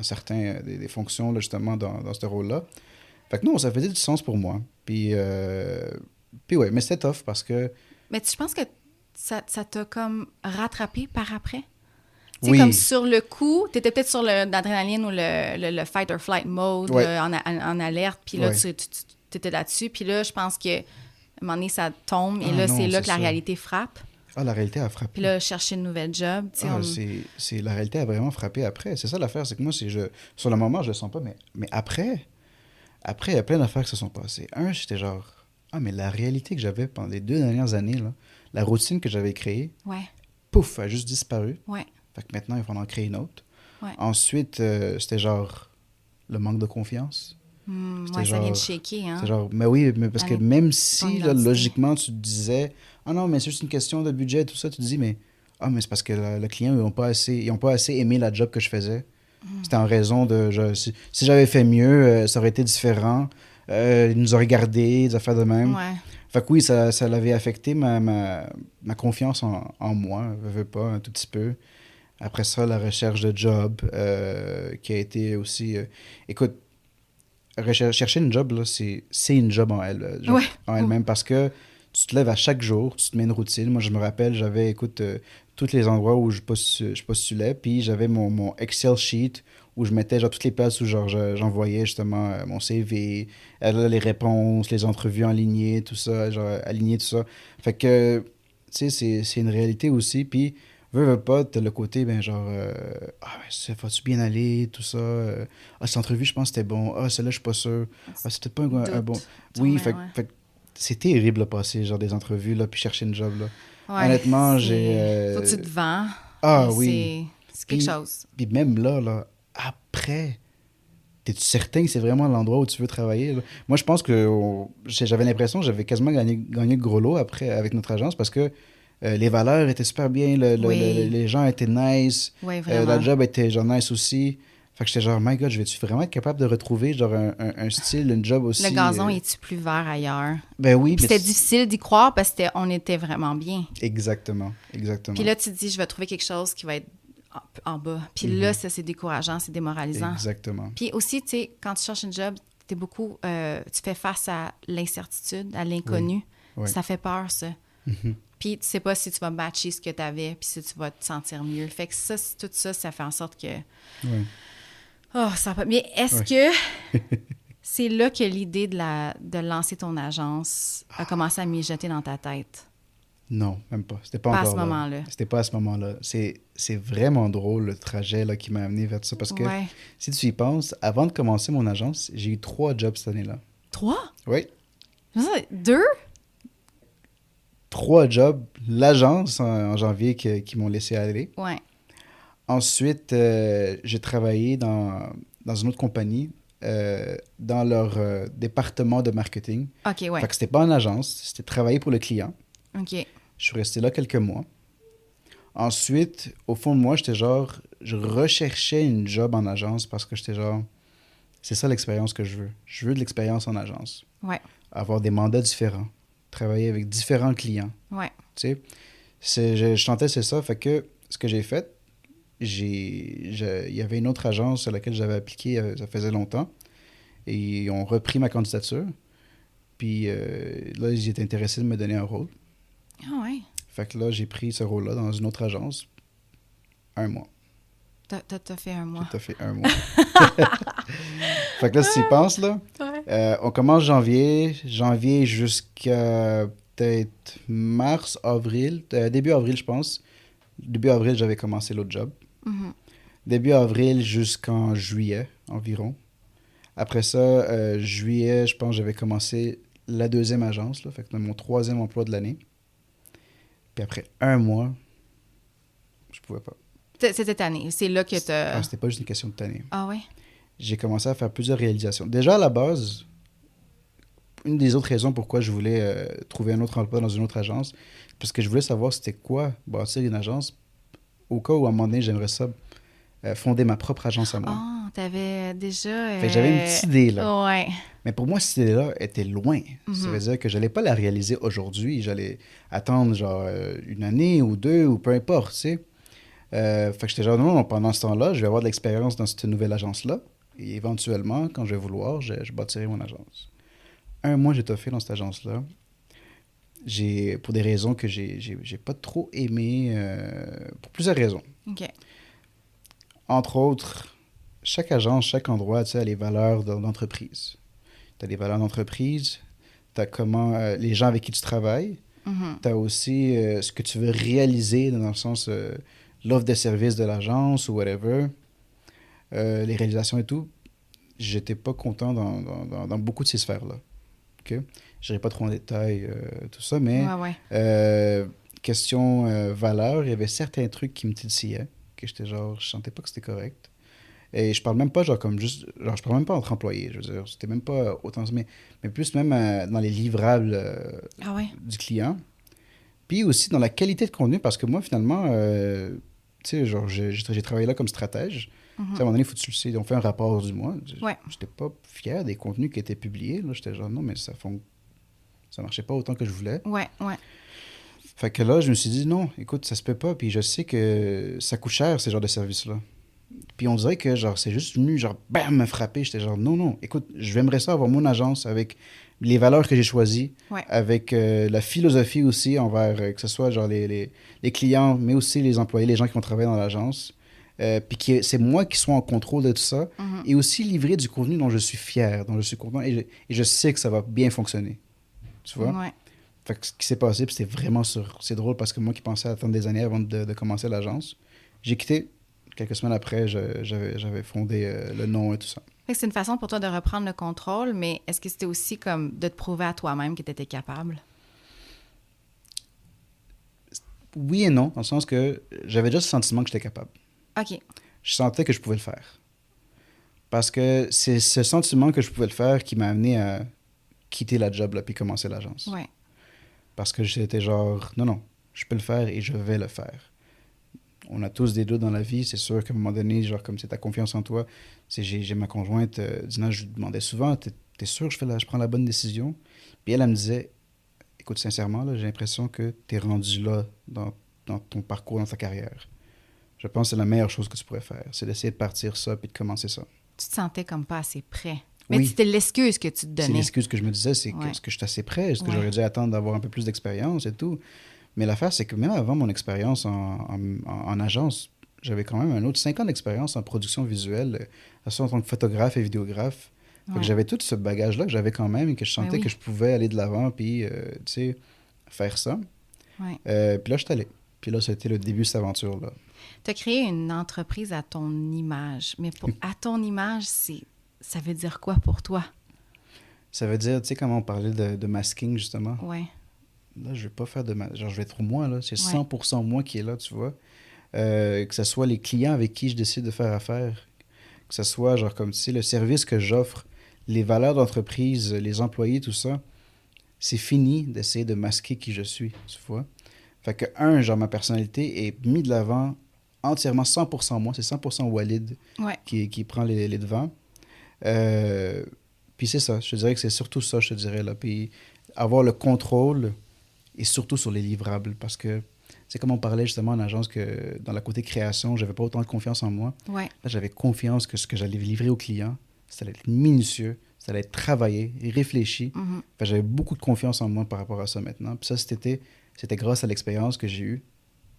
certains des fonctions, là, justement, dans ce rôle-là. Fait que non, ça faisait du sens pour moi. Puis ouais, mais c'était tough parce que...
Mais tu penses que ça t'a comme rattrapé par après?
Oui.
Comme sur le coup, tu étais peut-être sur l'adrénaline ou le fight or flight mode, en alerte, puis là, tu étais là-dessus. Puis là, je pense qu'à un moment donné, ça tombe, et là, c'est là que la réalité frappe.
Ah, la réalité a frappé.
Puis là, chercher une nouvelle job.
La réalité a vraiment frappé après. C'est ça l'affaire, c'est que moi, sur le moment, je le sens pas, mais après, il y a plein d'affaires qui se sont passées. J'étais genre, mais la réalité que j'avais pendant les 2 dernières années, là, la routine que j'avais créée, pouf, a juste disparu. Fait que maintenant, il faut en créer une autre. Ensuite, c'était genre le manque de confiance.
Ça vient de shaker, hein?
C'est genre, mais oui, mais parce que même si, là, logiquement, tu te disais, ah non, mais c'est juste une question de budget, tout ça, tu te dis, mais c'est parce que le client, ils n'ont pas assez aimé la job que je faisais. C'était en raison de, si j'avais fait mieux, ça aurait été différent. Ils nous auraient gardés, des affaires de même. Fait que oui, ça l'avait affecté ma confiance en moi, je veux pas, un tout petit peu. Après ça, la recherche de job, qui a été aussi... écoute, chercher une job, là, c'est une job en en elle-même, parce que tu te lèves à chaque jour, tu te mets une routine. Moi, je me rappelle, j'avais, écoute, tous les endroits où je postulais, puis j'avais mon Excel sheet où je mettais genre toutes les places où genre j'envoyais justement mon CV, les réponses, les entrevues alignées, tout ça, genre aligné tout ça. Fait que, tu sais, c'est une réalité aussi. Puis, veux pas, t'as le côté, ben genre, ça va-tu bien aller, tout ça. Cette entrevue, je pense que c'était bon. Celle-là, je suis pas sûr. C'est peut-être pas un bon. Oui, fait que c'est terrible, là, passer genre des entrevues, là, puis chercher une job, là.
Ouais,
Honnêtement, j'ai...
faut que tu te vends.
Oui.
C'est quelque chose.
Puis même là, après, t'es-tu certain que c'est vraiment l'endroit où tu veux travailler, là? Moi, je pense que j'avais l'impression que j'avais quasiment gagné le gros lot après avec notre agence parce que les valeurs étaient super bien, les gens étaient nice,
Oui, vraiment.
la job était genre nice aussi. Fait que j'étais genre, my God, je vais-tu vraiment être capable de retrouver genre un style, une job aussi...
Le gazon, est-tu plus vert ailleurs?
Ben oui.
Puis c'était difficile d'y croire parce qu'on était vraiment bien.
Exactement.
Puis là, tu te dis, je vais trouver quelque chose qui va être en bas. Puis là, ça, c'est décourageant, c'est démoralisant.
Exactement.
Puis aussi, tu sais, quand tu cherches une job, tu fais face à l'incertitude, à l'inconnu.
Oui.
Ça fait peur, ça. Puis tu sais pas si tu vas matcher ce que tu avais, puis si tu vas te sentir mieux. Fait que ça, tout ça, ça fait en sorte que...
Oui.
Oh, ça va... Mais est-ce que c'est là que l'idée de lancer ton agence a commencé à mijoter dans ta tête?
Non, même pas. C'était pas
Pas
encore
à ce moment-là.
C'était pas à ce moment-là. C'est vraiment drôle le trajet là, qui m'a amené vers ça parce que si tu y penses, avant de commencer mon agence, j'ai eu 3 jobs cette année-là.
3?
Oui.
2?
3 jobs. L'agence en janvier qui m'ont laissé aller.
Ouais.
Ensuite, j'ai travaillé dans une autre compagnie dans leur département de marketing.
OK, ouais.
Fait que c'était pas en agence, c'était travailler pour le client.
OK.
Je suis resté là quelques mois. Ensuite, au fond de moi, j'étais genre, je recherchais une job en agence parce que j'étais genre, c'est ça l'expérience que je veux. Je veux de l'expérience en agence.
Ouais.
Avoir des mandats différents. Travailler avec différents clients.
Ouais.
Tu sais, je sentais c'est ça. Fait que ce que j'ai fait, il y avait une autre agence sur laquelle j'avais appliqué, ça faisait longtemps. Et ils ont repris ma candidature. Puis là, ils étaient intéressés de me donner un rôle.
Ah ouais.
Fait que là, j'ai pris ce rôle-là dans une autre agence. 1 mois.
T'as fait 1 mois.
T'as fait 1 mois. Fait que là, si tu y penses, là, on commence janvier jusqu'à peut-être mars, avril, début avril, je pense. Début avril, j'avais commencé l'autre job. Début avril jusqu'en juillet environ. Après ça, juillet, je pense, j'avais commencé la 2e agence, là, fait que mon 3e emploi de l'année. Puis après 1 mois, je pouvais pas.
C'était tanné. C'est là que t'as...
C'était pas juste une question de tanné.
Ah ouais?
J'ai commencé à faire plusieurs réalisations. Déjà, à la base, une des autres raisons pourquoi je voulais trouver un autre emploi dans une autre agence, parce que je voulais savoir c'était quoi bâtir une agence au cas où, à un moment donné, j'aimerais ça fonder ma propre agence à moi.
Ah, t'avais déjà...
Fait que j'avais une petite idée, là.
Ouais.
Mais pour moi, cette idée-là était loin. Ça veut dire que je n'allais pas la réaliser aujourd'hui. J'allais attendre genre 1 année ou 2 ou peu importe, tu sais. Fait que j'étais genre, non, pendant ce temps-là, je vais avoir de l'expérience dans cette nouvelle agence-là. Et éventuellement, quand je vais vouloir, je bâtirai mon agence. 1 mois, j'ai toffé dans cette agence-là. Pour des raisons que j'ai pas trop aimé, pour plusieurs raisons.
OK.
Entre autres, chaque agence, chaque endroit, tu sais, a les valeurs d'entreprise. Tu as les valeurs d'entreprise, tu as comment les gens avec qui tu travailles, tu as aussi ce que tu veux réaliser dans le sens l'offre de service de l'agence ou whatever, les réalisations et tout. J'étais pas content dans beaucoup de ces sphères-là. Okay? Je n'irai pas trop en détail, tout ça, mais question valeur, il y avait certains trucs qui me titillaient, que j'étais genre, je sentais pas que c'était correct. Et je parle même pas genre comme juste, genre je parle même pas entre employés, je veux dire, c'était même pas autant, mais plus même dans les livrables du client. Puis aussi dans la qualité de contenu, parce que moi finalement, tu sais, genre j'ai travaillé là comme stratège. À un moment donné, il faut que tu le sais, on fait un rapport du mois. J'étais pas fier des contenus qui étaient publiés, là, j'étais genre non, mais ça marchait pas autant que je voulais.
Ouais.
Fait que là, je me suis dit, non, écoute, ça se peut pas. Puis je sais que ça coûte cher, ces genres de services-là. Puis on dirait que, genre, c'est juste venu, genre, bam, me frapper. J'étais genre, non, non, écoute, j'aimerais ça avoir mon agence avec les valeurs que j'ai choisies,
Ouais.
avec la philosophie aussi envers, que ce soit, genre, les clients, mais aussi les employés, les gens qui vont travailler dans l'agence. Puis c'est moi qui sois en contrôle de tout ça.
Mhm.
Et aussi livrer du contenu dont je suis fier, dont je suis content. Et je sais que ça va bien fonctionner. Tu vois?
Ouais.
Fait que ce qui s'est passé, puis c'était vraiment sur... C'est drôle parce que moi qui pensais attendre des années avant de commencer l'agence, j'ai quitté. Quelques semaines après, j'avais fondé le nom et tout ça.
Fait que c'est une façon pour toi de reprendre le contrôle, mais est-ce que c'était aussi comme de te prouver à toi-même que tu étais capable?
Oui et non, dans le sens que j'avais déjà ce sentiment que j'étais capable.
OK.
Je sentais que je pouvais le faire. Parce que c'est ce sentiment que je pouvais le faire qui m'a amené à quitter la job là, puis commencer l'agence.
Ouais.
Parce que j'étais genre, non, non, je peux le faire et je vais le faire. On a tous des doutes dans la vie, c'est sûr qu'à un moment donné, genre comme c'est ta confiance en toi, j'ai ma conjointe, Dina, je lui demandais souvent, t'es sûr que je prends la bonne décision? Puis elle me disait, écoute, sincèrement, là, j'ai l'impression que t'es rendu là dans ton parcours, dans ta carrière. Je pense que c'est la meilleure chose que tu pourrais faire, c'est d'essayer de partir ça puis de commencer ça.
Tu te sentais comme pas assez prêt. Mais
Oui.
c'était l'excuse que tu te
C'est
donnais.
l'excuse que je me disais, c'est que
Ouais.
est-ce que je suis assez prêt? Est-ce que
Ouais.
j'aurais dû attendre d'avoir un peu plus d'expérience et tout? Mais l'affaire, c'est que même avant mon expérience en agence, j'avais quand même un autre 5 ans d'expérience en production visuelle, à ce en tant que photographe et vidéographe. Fait
Ouais.
que j'avais tout ce bagage-là que j'avais quand même et que je sentais
Ben oui.
que je pouvais aller de l'avant puis, tu sais, faire ça.
Ouais.
Puis là, je suis allé. Puis là, ça a été le début de cette aventure-là.
Tu as créé une entreprise à ton image. Mais à ton image, ça veut dire quoi pour toi?
Ça veut dire, tu sais, comment on parlait de masking, justement.
Ouais.
Là, je vais pas faire de... Genre, je vais être moi, là. C'est
Ouais.
100% moi qui est là, tu vois. Que ce soit les clients avec qui je décide de faire affaire, que ce soit, genre, comme, tu sais, le service que j'offre, les valeurs d'entreprise, les employés, tout ça, c'est fini d'essayer de masquer qui je suis, tu vois. Fait que, genre, ma personnalité est mise de l'avant entièrement 100% moi. C'est 100% Walid
Ouais.
qui prend les devants. Puis c'est ça. Je te dirais que c'est surtout ça, je te dirais, là. Puis avoir le contrôle et surtout sur les livrables parce que c'est comme on parlait justement en agence que dans la côté création, j'avais pas autant de confiance en moi.
Ouais.
Là, j'avais confiance que ce que j'allais livrer aux clients, ça allait être minutieux, ça allait être travaillé, réfléchi.
Mhm.
Fait que j'avais beaucoup de confiance en moi par rapport à ça maintenant. Puis ça, c'était grâce à l'expérience que j'ai eue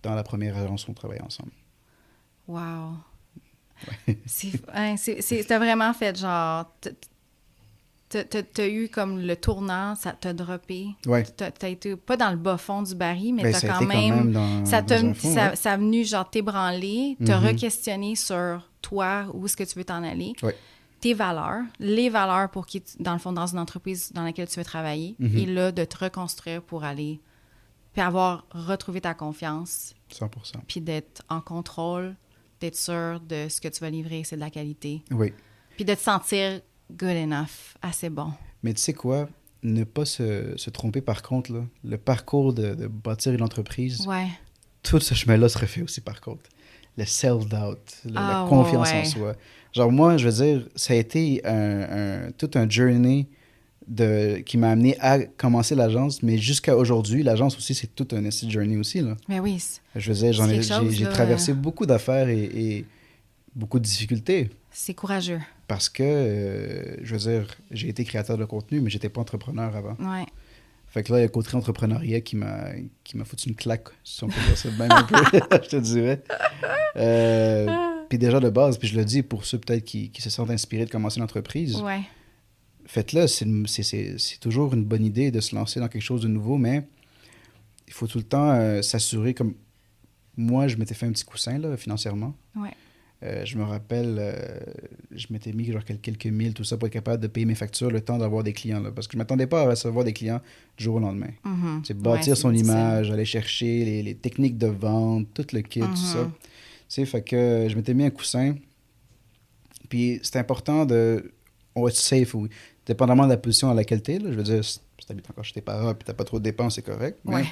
dans la première agence où on travaillait ensemble.
Wow. T'as vraiment fait genre... T'as eu comme le tournant, ça t'a droppé.
Ouais.
T'as été pas dans le bas fond du baril, mais
Ben,
t'as
ça a
quand
été
même...
dans,
ça
dans un fond, ouais.
ça a venu genre t'ébranler, te
Mhm.
re-questionner sur toi, où est-ce que tu veux t'en aller,
Ouais.
tes valeurs, les valeurs pour qui, dans le fond, dans une entreprise dans laquelle tu veux travailler,
Mhm.
et là, de te reconstruire pour aller, puis avoir retrouvé ta confiance,
100%.
puis d'être en contrôle, d'être sûr de ce que tu vas livrer, c'est de la qualité,
Oui.
puis de te sentir good enough, assez bon.
Mais tu sais quoi? Ne pas se tromper par contre, là. Le parcours de bâtir une entreprise,
Ouais.
tout ce chemin-là se refait aussi par contre. Le self-doubt, la
Ah,
confiance
ouais.
en soi. Genre moi, je veux dire, ça a été tout un journey qui m'a amené à commencer l'agence, mais jusqu'à aujourd'hui, l'agence aussi, c'est tout un essai de journey aussi, là.
Mais oui,
Je veux dire,
C'est quelque chose,
j'ai
là.
traversé beaucoup d'affaires et beaucoup de difficultés.
c'est courageux.
Parce que, je veux dire, j'ai été créateur de contenu, mais j'étais pas entrepreneur avant.
Ouais.
Fait que là, il y a le côté entrepreneuriat qui m'a foutu une claque, si on peut dire ça de même un peu, je te dirais. Puis déjà de base, puis je le dis pour ceux peut-être qui se sentent inspirés de commencer une entreprise,
Ouais.
faites-le, c'est toujours une bonne idée de se lancer dans quelque chose de nouveau, mais il faut tout le temps s'assurer, comme moi, je m'étais fait un petit coussin là, financièrement.
Ouais.
Je me rappelle, je m'étais mis genre quelques mille, tout ça, pour être capable de payer mes factures, le temps d'avoir des clients. Là, parce que je ne m'attendais pas à recevoir des clients du jour au lendemain.
Mhm.
C'est bâtir
Ouais,
son
difficile.
image, aller chercher les techniques de vente, tout le kit, tout ça.
Mhm.
Tu sais, fait que je m'étais mis un coussin. Puis c'est important de... On va être safe, oui. Dépendamment de la position à laquelle tu es, je veux dire, si tu habites encore chez tes parents et tu n'as pas trop de dépenses, c'est correct. Mais
Ouais.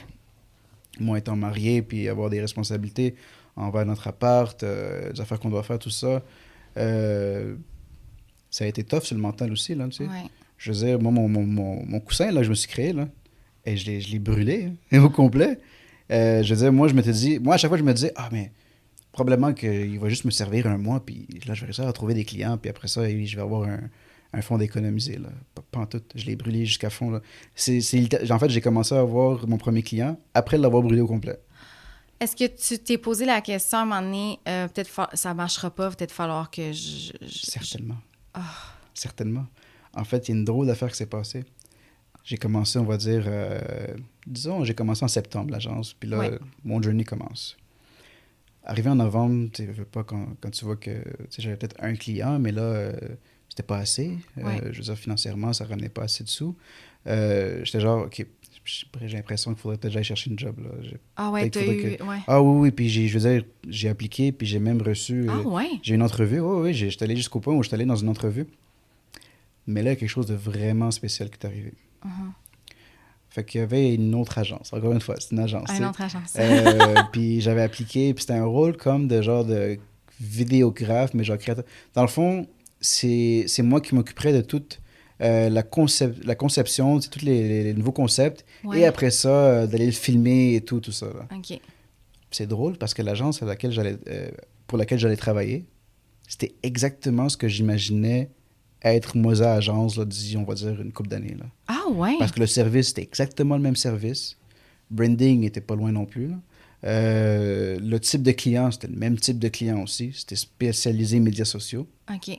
moi, étant marié, puis avoir des responsabilités envers notre appart, des affaires qu'on doit faire, tout ça, ça a été tough sur le mental aussi, là, tu sais.
Ouais.
Je veux dire, moi, mon coussin, là, que je me suis créé, là, et je l'ai brûlé, hein, au complet. Je veux dire, moi, à chaque fois, je me disais, ah, mais probablement qu'il va juste me servir un mois, puis là, je vais réussir à trouver des clients, puis après ça, je vais avoir un fonds d'économiser, là. Pas en tout. Je l'ai brûlé jusqu'à fond, là. En fait, j'ai commencé à avoir mon premier client après l'avoir brûlé au complet.
Est-ce que tu t'es posé la question à un moment donné, ça ne marchera pas, peut-être falloir que
Certainement. Certainement. En fait, il y a une drôle d'affaire qui s'est passée. J'ai commencé, on va dire, j'ai commencé en septembre, l'agence, puis là, mon journey commence. Arrivé en novembre, tu veux pas quand tu vois que j'avais peut-être un client, mais là, c'était pas assez. Je veux dire, financièrement, ça ramenait pas assez de sous. J'étais genre, OK, j'ai l'impression qu'il faudrait peut-être que j'aille chercher une job. Là.
Ah ouais, t'as eu... Ouais.
Ah oui, puis je veux dire, j'ai appliqué, puis j'ai même reçu...
Ah ouais?
J'ai une entrevue, oui, j'étais allé jusqu'au point où j'étais allé dans une entrevue. Mais là, il y a quelque chose de vraiment spécial qui est arrivé. Fait qu'il y avait une autre agence. Encore une fois, c'est une agence.
Une autre agence.
Puis j'avais appliqué, puis c'était un rôle comme de genre de vidéographe, mais genre créateur. Dans le fond, c'est moi qui m'occuperais de toute la conception, tous les nouveaux concepts, et après ça, d'aller le filmer et tout ça. Là.
OK.
C'est drôle parce que l'agence pour laquelle j'allais travailler, c'était exactement ce que j'imaginais être Moza Agence, là, d'ici, on va dire, une couple d'années. Là.
Ah ouais?
Parce que le service, c'était exactement le même service. Branding n'était pas loin non plus. Là. Le type de client, c'était le même type de client aussi. C'était spécialisé médias sociaux.
OK.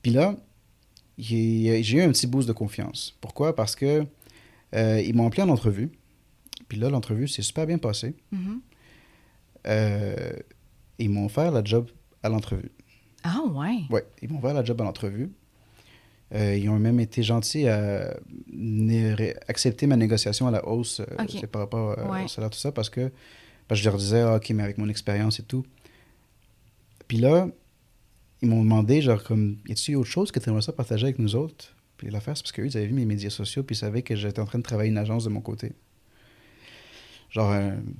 Puis là, j'ai eu un petit boost de confiance. Pourquoi? Parce que ils m'ont appelé en entrevue. Puis là, l'entrevue s'est super bien passée. Ils m'ont offert la job à l'entrevue.
Ah ouais?
Oui, ils m'ont offert la job à l'entrevue. Ils ont même été gentils à accepter ma négociation à la hausse par rapport au salaire, tout ça, parce que je leur disais, OK, mais avec mon expérience et tout. Puis là, ils m'ont demandé, genre, comme, y a-t-il autre chose que tu aimerais ça partager avec nous autres? Puis l'affaire, c'est parce qu'eux, ils avaient vu mes médias sociaux, puis ils savaient que j'étais en train de travailler une agence de mon côté. Genre,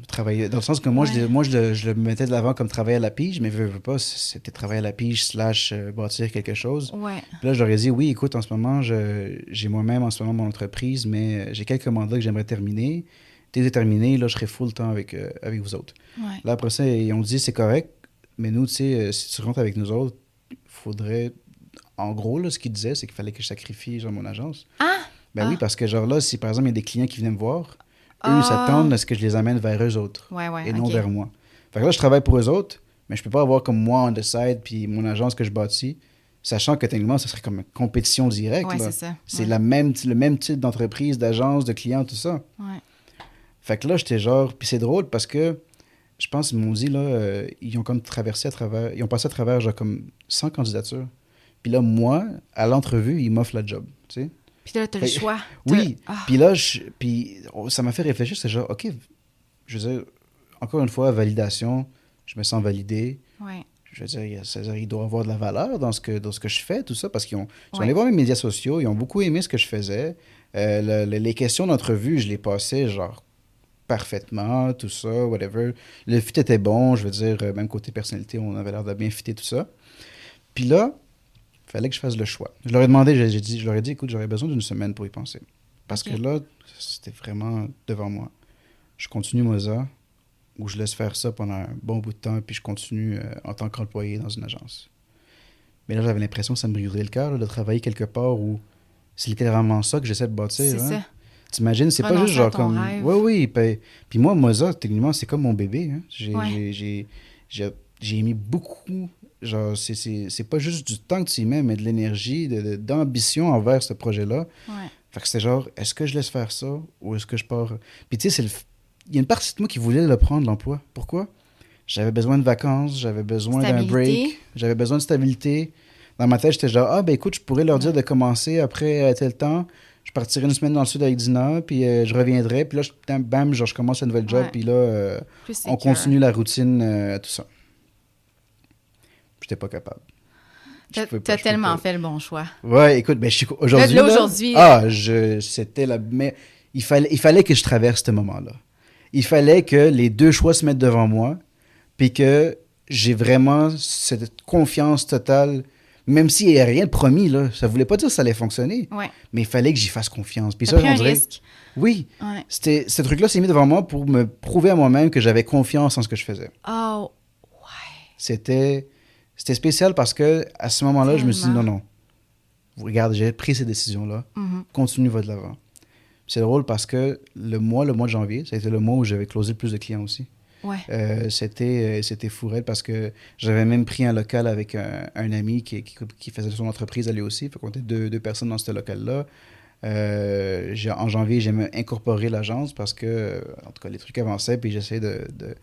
travailler... Dans le sens que moi, je le mettais de l'avant comme travailler à la pige, mais veux pas, c'était travailler à la pige / bâtir quelque chose.
Ouais.
Puis là, je leur ai dit, oui, écoute, en ce moment, j'ai moi-même en ce moment mon entreprise, mais j'ai quelques mandats que j'aimerais terminer. Dès que j'ai terminé, là, je serai full temps avec vous autres.
Ouais.
Là, après ça, ils ont dit, c'est correct, mais nous, tu sais, si tu rentres avec nous autres, il faudrait... En gros, là, ce qu'ils disaient, c'est qu'il fallait que je sacrifie, genre, mon agence.
Ah!
Oui, parce que, genre, là, si, par exemple, il y a des clients qui viennent me voir, eux, ils s'attendent à ce que je les amène vers eux autres et non vers moi. Fait que là, je travaille pour eux autres, mais je peux pas avoir comme moi on the side puis mon agence que je bâtis, sachant que techniquement, ça serait comme une compétition directe.
Ouais,
là.
c'est ça.
C'est le même type d'entreprise, d'agence, de clients, tout ça.
Ouais.
Fait que là, j'étais genre... Puis c'est drôle parce que je pense qu'ils m'ont dit, là, ils ont comme traversé à travers... Ils ont passé à travers, genre, comme 100 candidatures. Puis là, moi, à l'entrevue, ils m'offrent la job, tu sais.
Puis là, t'as le choix.
Oui. Puis là, ça m'a fait réfléchir. C'est genre, OK, je veux dire, encore une fois, validation, je me sens validé.
Ouais.
Je veux dire, il doit y avoir de la valeur dans ce que je fais, tout ça, parce qu'ils sont allés voir mes médias sociaux, ils ont beaucoup aimé ce que je faisais. Les questions d'entrevue, je les passais, genre, parfaitement, tout ça, whatever. Le fit était bon, je veux dire, même côté personnalité, on avait l'air de bien fitter tout ça. Puis là, il fallait que je fasse le choix. Je leur ai demandé, je leur ai dit, écoute, j'aurais besoin d'une semaine pour y penser. Parce que là, c'était vraiment devant moi. Je continue Moza, ou je laisse faire ça pendant un bon bout de temps, puis je continue en tant qu'employé dans une agence. Mais là, j'avais l'impression que ça me briserait le cœur de travailler quelque part où c'est littéralement ça que j'essaie de bâtir.
C'est ça.
T'imagines, c'est pas juste genre comme...
Rêve.
Oui. Puis moi, Moza, techniquement, c'est comme mon bébé. Hein. J'ai mis beaucoup... Genre, c'est pas juste du temps que tu y mets, mais de l'énergie, d'ambition envers ce projet-là.
Ouais.
Fait que c'était genre, est-ce que je laisse faire ça ou est-ce que je pars... Puis tu sais, il y a une partie de moi qui voulait le prendre, l'emploi. Pourquoi? J'avais besoin de vacances, j'avais besoin d'un break, j'avais besoin de stabilité. Dans ma tête, j'étais genre, ben écoute, je pourrais leur dire de commencer après tel temps. Je partirai une semaine dans le sud avec Dina, puis je reviendrai. Puis là, bam, genre, je commence un nouvel job, puis là, on continue la routine, tout ça. J'étais pas capable.
T'as tellement fait le bon choix.
Ouais, écoute, aujourd'hui...
aujourd'hui...
c'était la... Mais il fallait que je traverse ce moment-là. Il fallait que les deux choix se mettent devant moi, puis que j'ai vraiment cette confiance totale, Même s'il n'y a rien de promis, là, ça ne voulait pas dire que ça allait fonctionner.
Ouais.
Mais il fallait que j'y fasse confiance. Puis
T'as
ça,
pris
on
un
dirait...
risque.
Oui.
Ouais.
Ce truc-là s'est mis devant moi pour me prouver à moi-même que j'avais confiance en ce que je faisais.
Oh,
C'était spécial parce que à ce moment-là, je me suis dit,
Tellement.
non. Regarde, j'ai pris ces décisions-là.
Mhm.
Continue, va de l'avant. C'est drôle parce que le mois de janvier, ça a été le mois où j'avais closé le plus de clients aussi.
Ouais.
C'était fou raide parce que j'avais même pris un local avec un ami qui faisait son entreprise à lui aussi. Fait qu'on était deux personnes dans ce local-là. En janvier, j'ai même incorporé l'agence parce que, en tout cas, les trucs avançaient puis j'essayais de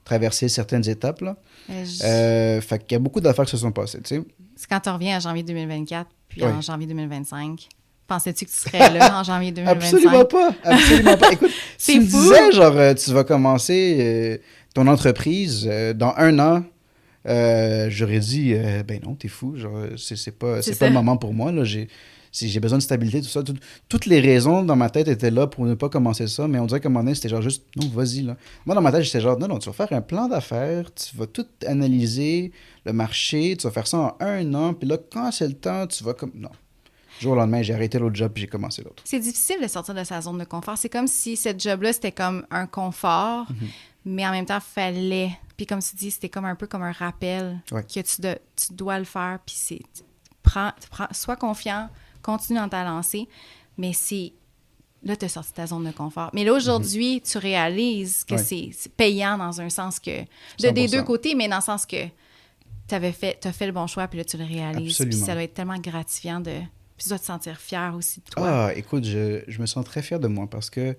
traverser certaines étapes. Là. Fait qu'il y a beaucoup d'affaires qui se sont passées, tu sais.
C'est quand tu reviens en janvier 2024 puis
Oui.
en janvier 2025. Pensais-tu que tu serais là en janvier 2025?
Absolument pas. Absolument pas. Écoute,
C'est
tu me
fou.
disais, genre, tu vas commencer ton entreprise dans 1 an. J'aurais dit, ben non, t'es fou. Genre, c'est pas le moment pour moi. Là. J'ai besoin de stabilité, tout ça. Toutes les raisons dans ma tête étaient là pour ne pas commencer ça. Mais on dirait qu'à un moment donné, c'était genre juste, non, vas-y. Là. Moi, dans ma tête, j'étais genre, non, tu vas faire un plan d'affaires. Tu vas tout analyser, le marché. Tu vas faire ça en 1 an. Puis là, quand c'est le temps, tu vas comme... Non. Du jour au lendemain, j'ai arrêté l'autre job puis j'ai commencé l'autre.
C'est difficile de sortir de sa zone de confort. C'est comme si cette job-là, c'était comme un confort, mais en même temps, fallait. Puis comme tu dis, c'était comme un peu comme un rappel que tu dois le faire. Puis sois confiant, continue dans ta lancée, mais c'est... Là, tu as sorti de ta zone de confort. Mais là, aujourd'hui, tu réalises que c'est payant dans un sens que... des deux côtés, mais dans le sens que tu as fait le bon choix, puis là, tu le réalises.
Absolument.
Puis ça doit être tellement gratifiant de... Puis tu dois te sentir fier aussi de toi.
Ah, écoute, je me sens très fier de moi parce que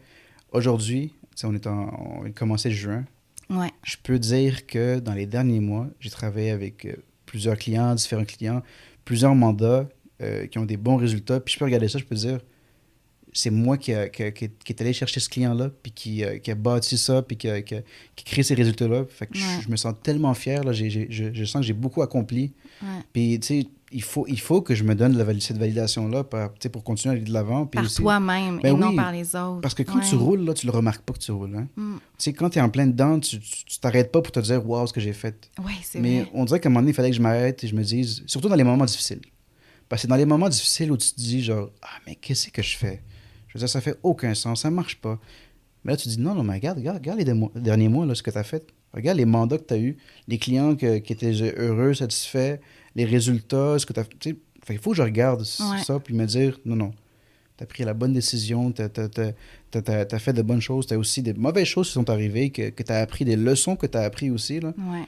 aujourd'hui, on a commencé juin.
Ouais.
Je peux dire que dans les derniers mois, j'ai travaillé avec plusieurs clients, différents clients, plusieurs mandats qui ont des bons résultats. Puis je peux regarder ça, je peux dire, c'est moi qui est allé chercher ce client-là, puis qui a bâti ça, puis qui crée ces résultats-là. Fait que je me sens tellement fier. Là, je sens que j'ai beaucoup accompli.
Ouais.
Puis, tu sais, il faut que je me donne cette validation-là pour continuer à aller de l'avant. Puis
Par
aussi,
toi-même et non par les autres.
Parce que quand tu roules, là, tu le remarques pas que tu roules. Hein? Tu sais, quand tu es en plein dedans, tu t'arrêtes pas pour te dire « Wow, ce que j'ai fait! »
Oui, c'est
Mais
vrai.
on dirait qu'à un moment donné, il fallait que je m'arrête et je me dise, surtout dans les moments difficiles. Parce que dans les moments difficiles où tu te dis genre « Ah, mais qu'est-ce que je fais? » Je veux dire, ça fait aucun sens, ça marche pas. Mais là, tu dis « Non, mais regarde les derniers mois, là, ce que tu as fait. Regarde les mandats que tu as eus, les clients qui étaient heureux, satisfaits, les résultats, ce que tu as fait. » Il faut que je regarde ça puis me dire, non, tu as pris la bonne décision, tu as fait de bonnes choses, tu as aussi des mauvaises choses qui sont arrivées, que tu as appris, des leçons que tu as appris aussi. Là.
Ouais.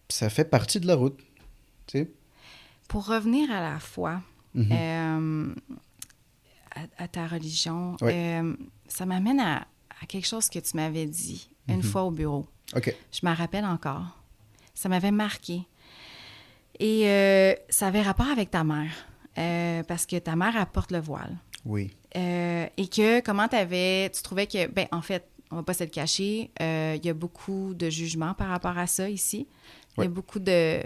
Puis ça fait partie de la route. Tu sais.
Pour revenir à la foi, à ta religion, ça m'amène à quelque chose que tu m'avais dit une fois au bureau.
OK.
Je m'en rappelle encore. Ça m'avait marqué. Et ça avait rapport avec ta mère. Parce que ta mère apporte le voile.
Oui.
Et que comment tu trouvais que, ben en fait, on va pas se le cacher, il y a beaucoup de jugements par rapport à ça ici. Il y a beaucoup de...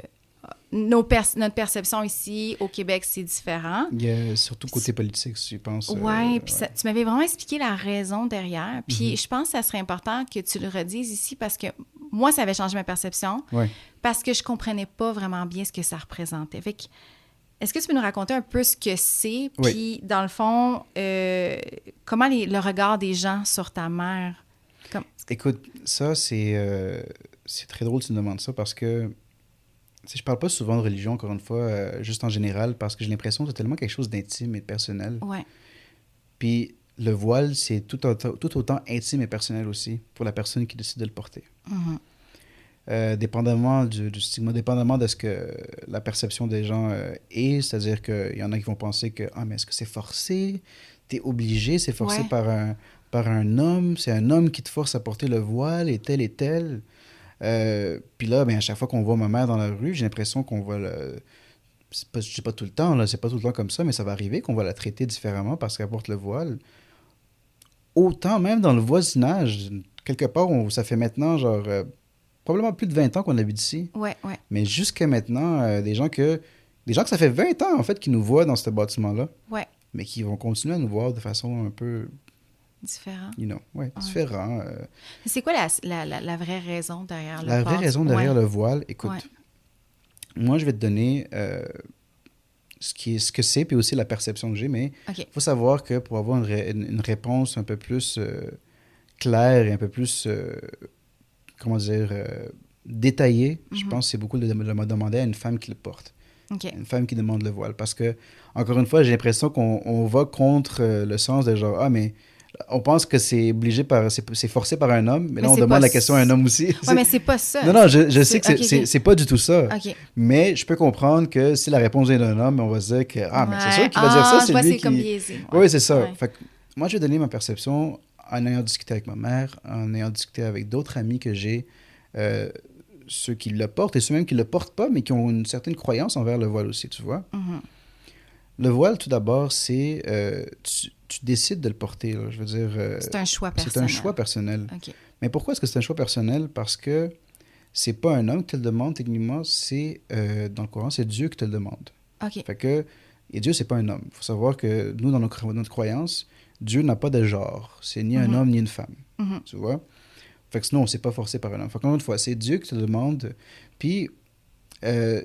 Notre perception ici, au Québec, c'est différent.
Il y a surtout côté politique, je pense.
Oui, puis tu m'avais vraiment expliqué la raison derrière. Puis je pense que ça serait important que tu le redises ici parce que moi, ça avait changé ma perception.
Ouais.
Parce que je comprenais pas vraiment bien ce que ça représentait. Fait que, est-ce que tu peux nous raconter un peu ce que c'est?
Oui.
Puis, dans le fond, comment le regard des gens sur ta mère?
Écoute, ça, c'est très drôle que tu me demandes ça parce que je parle pas souvent de religion, encore une fois, juste en général, parce que j'ai l'impression que c'est tellement quelque chose d'intime et de personnel.
Ouais.
Puis le voile, c'est tout autant intime et personnel aussi pour la personne qui décide de le porter. Dépendamment du stigma, dépendamment de ce que la perception des gens est, c'est-à-dire qu'il y en a qui vont penser que « Ah, mais est-ce que c'est forcé? T'es obligé, c'est forcé par un homme, c'est un homme qui te force à porter le voile et tel et tel. » Puis là, ben, à chaque fois qu'on voit ma mère dans la rue, j'ai l'impression qu'on va je dis pas tout le temps, là, c'est pas tout le temps comme ça, mais ça va arriver qu'on va la traiter différemment parce qu'elle porte le voile. Autant même dans le voisinage, quelque part, ça fait maintenant genre probablement plus de 20 ans qu'on habite ici.
Ouais.
Mais jusqu'à maintenant, des gens que ça fait 20 ans en fait qui nous voient dans ce bâtiment-là.
Ouais.
Mais qui vont continuer à nous voir de façon un peu
différent.
Différent.
C'est quoi la vraie raison derrière le
La vraie raison derrière le voile, écoute,
Ouais.
moi, je vais te donner ce que c'est, puis aussi la perception que j'ai, mais il faut savoir que pour avoir une réponse un peu plus claire et un peu plus, comment dire, détaillée, je pense que c'est beaucoup de me demander à une femme qui le porte. Une femme qui demande le voile. Parce que, encore une fois, j'ai l'impression qu'on va contre le sens de genre, ah, mais on pense que c'est obligé c'est forcé par un homme, mais là, on demande la question à un homme aussi.
Oui, mais c'est pas ça.
Non, je sais que c'est pas du tout ça.
Okay.
Mais je peux comprendre que si la réponse vient d'un homme, on va se dire que, ah, mais c'est sûr qu'il va dire ça, c'est lui qui...
comme biaisé.
Oui, c'est ça. Fait que moi, je vais donner ma perception en ayant discuté avec ma mère, en ayant discuté avec d'autres amis que j'ai, ceux qui le portent et ceux même qui le portent pas, mais qui ont une certaine croyance envers le voile aussi, tu vois. Le voile, tout d'abord, c'est... tu décides de le porter, là, je veux dire...
c'est un choix personnel.
C'est un choix personnel. Mais pourquoi est-ce que c'est un choix personnel? Parce que c'est pas un homme qui te le demande, techniquement, c'est, dans le Coran, c'est Dieu qui te le demande. Fait que... Et Dieu, c'est pas un homme. Il faut savoir que nous, dans notre croyance, Dieu n'a pas de genre. C'est ni un homme, ni une femme. Tu vois? Fait que sinon, on ne s'est pas forcé par un homme. Fait qu'encore une fois, c'est Dieu qui te demande. Puis,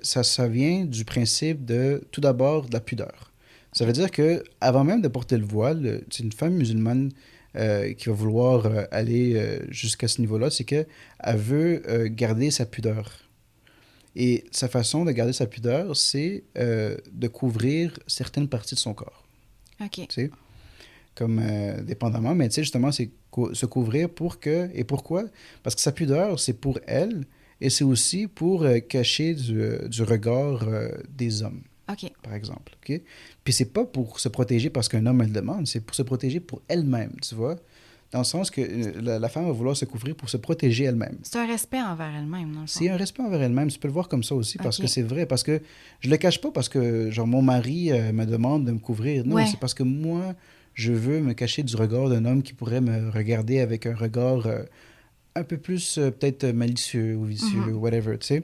ça vient du principe de, tout d'abord, de la pudeur. Ça veut dire que avant même de porter le voile, c'est une femme musulmane qui va vouloir aller jusqu'à ce niveau-là, c'est qu'elle veut garder sa pudeur. Et sa façon de garder sa pudeur, c'est de couvrir certaines parties de son corps. Tu sais? Comme dépendamment, mais tu sais, justement, c'est se couvrir pour que... Et pourquoi? Parce que sa pudeur, c'est pour elle, et c'est aussi pour cacher du regard des hommes, par exemple. Okay? Puis c'est pas pour se protéger parce qu'un homme elle demande, c'est pour se protéger pour elle-même, tu vois? Dans le sens que la femme va vouloir se couvrir pour se protéger elle-même.
C'est un respect envers elle-même, dans le fond.
C'est un respect envers elle-même. Tu peux le voir comme ça aussi, parce que c'est vrai. Parce que je le cache pas parce que, genre, mon mari me demande de me couvrir. Non, c'est parce que moi, je veux me cacher du regard d'un homme qui pourrait me regarder avec un regard un peu plus, peut-être, malicieux ou vicieux, ou whatever, tu sais.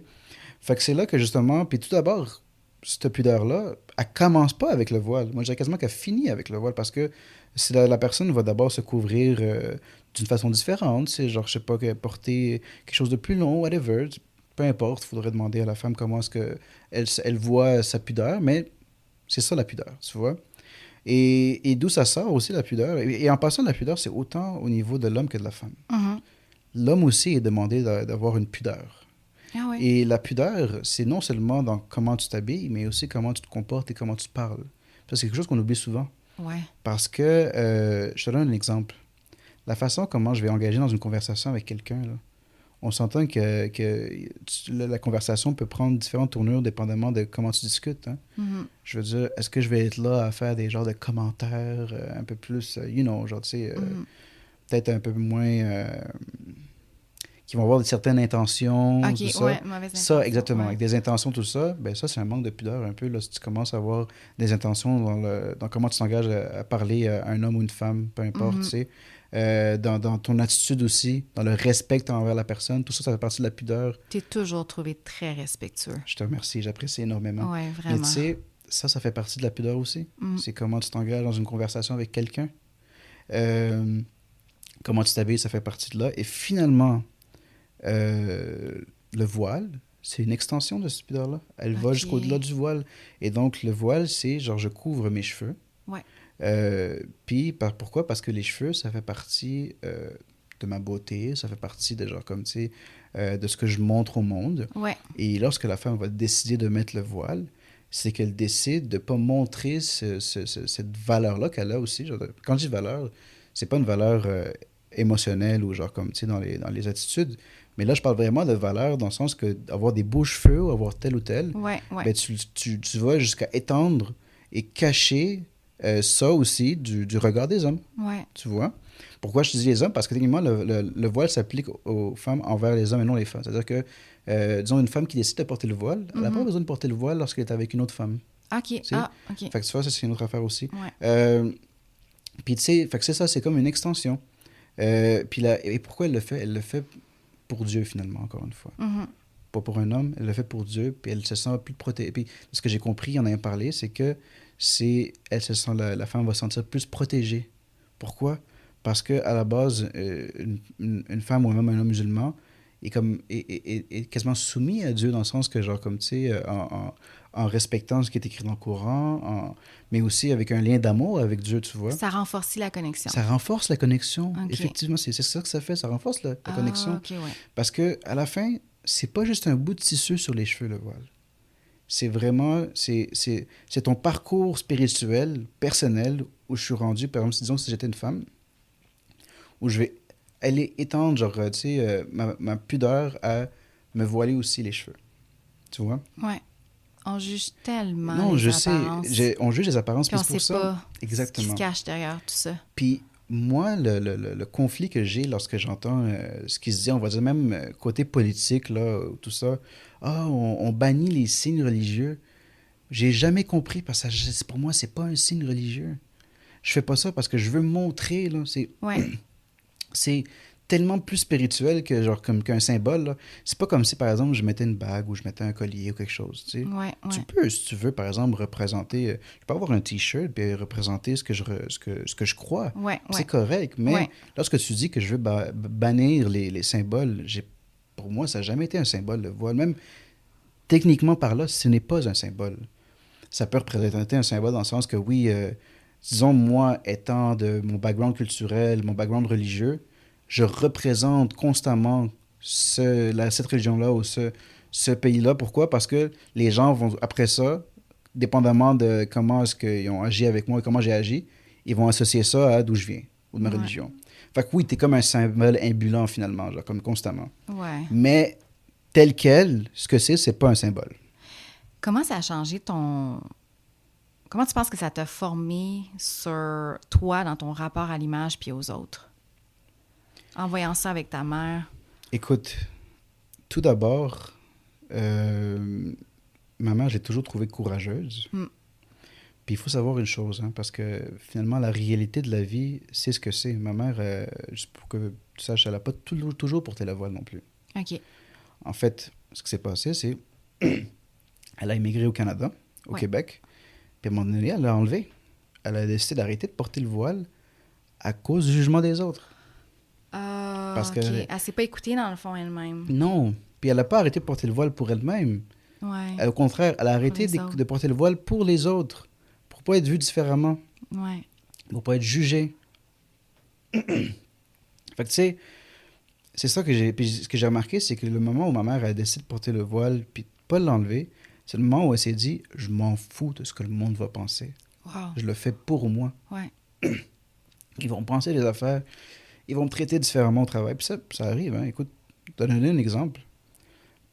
Fait que c'est là que, justement, puis tout d'abord, cette pudeur-là, elle commence pas avec le voile. Moi, je dirais quasiment qu'elle finit avec le voile, parce que si la personne va d'abord se couvrir d'une façon différente, c'est genre, je sais pas, porter quelque chose de plus long, whatever, peu importe, il faudrait demander à la femme comment est-ce qu'elle voit sa pudeur, mais c'est ça la pudeur, tu vois. Et d'où ça sort aussi la pudeur. Et en passant, la pudeur, c'est autant au niveau de l'homme que de la femme. L'homme aussi est demandé d'avoir une pudeur. Et la pudeur, c'est non seulement dans comment tu t'habilles, mais aussi comment tu te comportes et comment tu parles. Ça, c'est quelque chose qu'on oublie souvent. Parce que, je te donne un exemple. La façon comment je vais engager dans une conversation avec quelqu'un, là, on s'entend que la conversation peut prendre différentes tournures dépendamment de comment tu discutes. Hein? Je veux dire, est-ce que je vais être là à faire des genres de commentaires un peu plus, genre, tu sais, peut-être un peu moins... qui vont avoir certaines intentions, tout ça.
Mauvaises intentions.
Ça, exactement. Avec des intentions, tout ça, ben ça, c'est un manque de pudeur un peu, là, si tu commences à avoir des intentions dans comment tu t'engages à parler à un homme ou une femme, peu importe, tu sais. Dans ton attitude aussi, dans le respect que tu as envers la personne, tout ça, ça fait partie de la pudeur.
Tu es toujours trouvé très respectueux.
Je te remercie, j'apprécie énormément.
Oui, vraiment.
Mais tu sais, ça fait partie de la pudeur aussi. C'est comment tu t'engages dans une conversation avec quelqu'un. Comment tu t'habilles, ça fait partie de là. Et finalement... le voile, c'est une extension de cette pudeur-là. Elle va jusqu'au-delà du voile. Et donc, le voile, c'est genre, je couvre mes cheveux. Puis, pourquoi? Parce que les cheveux, ça fait partie de ma beauté, ça fait partie de genre, comme, tu sais, de ce que je montre au monde. Et lorsque la femme va décider de mettre le voile, c'est qu'elle décide de ne pas montrer cette valeur-là qu'elle a aussi. Genre, quand je dis valeur, c'est pas une valeur émotionnelle ou genre, comme, tu sais, dans les attitudes. Mais là, je parle vraiment de valeur dans le sens que d'avoir des beaux cheveux ou avoir tel ou tel, ben, tu vas jusqu'à étendre et cacher ça aussi du regard des hommes. Tu vois? Pourquoi je te dis les hommes? Parce que techniquement, le voile s'applique aux femmes envers les hommes et non les femmes. C'est-à-dire que, disons, une femme qui décide de porter le voile, elle n'a pas besoin de porter le voile lorsqu'elle est avec une autre femme.
Fait
que tu vois, ça, c'est une autre affaire aussi. Puis tu sais, fait que c'est ça, c'est comme une extension. Puis là, et pourquoi elle le fait? Elle le fait pour Dieu, finalement, encore une fois. Pas pour un homme, elle le fait pour Dieu, puis elle se sent plus protégée. Puis ce que j'ai compris en ayant parlé, c'est que elle se sent, la femme va se sentir plus protégée. Pourquoi? Parce qu'à la base, une femme ou même un homme musulman est quasiment soumis à Dieu dans le sens que, genre, comme, tu sais, en respectant ce qui est écrit dans le Coran, mais aussi avec un lien d'amour avec Dieu, tu vois.
Ça renforce la connexion.
Ça renforce la connexion.
Ok.
Effectivement, c'est ça que ça fait, ça renforce la connexion.
OK, ouais.
Parce que à la fin, c'est pas juste un bout de tissu sur les cheveux, le voile. C'est vraiment, c'est ton parcours spirituel, personnel, où je suis rendu, par exemple, disons si j'étais une femme, où je vais aller étendre, genre, tu sais, ma pudeur à me voiler aussi les cheveux. Tu vois?
Ouais. On juge tellement
Non,
les
je
apparences.
sais, on juge les apparences,
Puis
puis
on
c'est pour
sait
ça.
pas ce qui
Exactement.
se cache derrière tout ça.
Puis moi, le conflit que j'ai lorsque j'entends ce qui se dit, on va dire même côté politique, là, tout ça, on bannit les signes religieux. J'ai jamais compris parce que pour moi, c'est pas un signe religieux. Je fais pas ça parce que je veux montrer, là.
Ouais.
C'est tellement plus spirituel que genre comme qu'un symbole, là. C'est pas comme si, par exemple, je mettais une bague ou je mettais un collier ou quelque chose, tu sais.
Ouais,
Tu
ouais.
peux, si tu veux, par exemple, représenter... je peux avoir un T-shirt et représenter ce que je crois.
Ouais,
C'est
ouais.
correct, mais
Ouais.
lorsque tu dis que je veux bannir les symboles, pour moi, ça n'a jamais été un symbole, le voile. Même techniquement par là, ce n'est pas un symbole. Ça peut représenter un symbole dans le sens que, oui, disons, moi, étant de mon background culturel, mon background religieux, je représente constamment cette religion-là ou ce pays-là. Pourquoi? Parce que les gens vont, après ça, dépendamment de comment est-ce qu'ils ont agi avec moi et comment j'ai agi, ils vont associer ça à d'où je viens ou de ma
Ouais.
religion. Fait que oui, t'es comme un symbole ambulant finalement, genre, comme constamment.
Ouais.
Mais tel quel, ce que c'est pas un symbole.
Comment ça a changé ton... Comment tu penses que ça t'a formé sur toi dans ton rapport à l'image puis aux autres? En voyant ça avec ta mère.
Écoute, tout d'abord, ma mère, j'ai toujours trouvé courageuse.
Mm.
Puis il faut savoir une chose, hein, parce que finalement, la réalité de la vie, c'est ce que c'est. Ma mère, juste pour que tu saches, elle n'a pas toujours porté la voile non plus.
OK.
En fait, ce qui s'est passé, c'est elle a immigré au Canada, au
Ouais.
Québec, puis à un moment donné, elle l'a enlevé. Elle a décidé d'arrêter de porter le voile à cause du jugement des autres. Parce
OK.
que-
Elle s'est pas écoutée dans le fond elle-même.
Non, puis elle n'a pas arrêté de porter le voile pour elle-même.
Ouais.
Au contraire, elle a arrêté
les autres.
de porter le voile pour les autres, pour pas être vue différemment,
Ouais.
pour pas être jugée. Fait que tu sais, c'est ça que puis ce que j'ai remarqué, c'est que le moment où ma mère a décidé de porter le voile puis de pas l'enlever, c'est le moment où elle s'est dit, je m'en fous de ce que le monde va penser.
Wow.
Je le fais pour moi.
Ouais.
Ils vont penser des affaires, ils vont me traiter différemment au travail. Puis ça arrive, hein. Écoute, je vais te donner un exemple.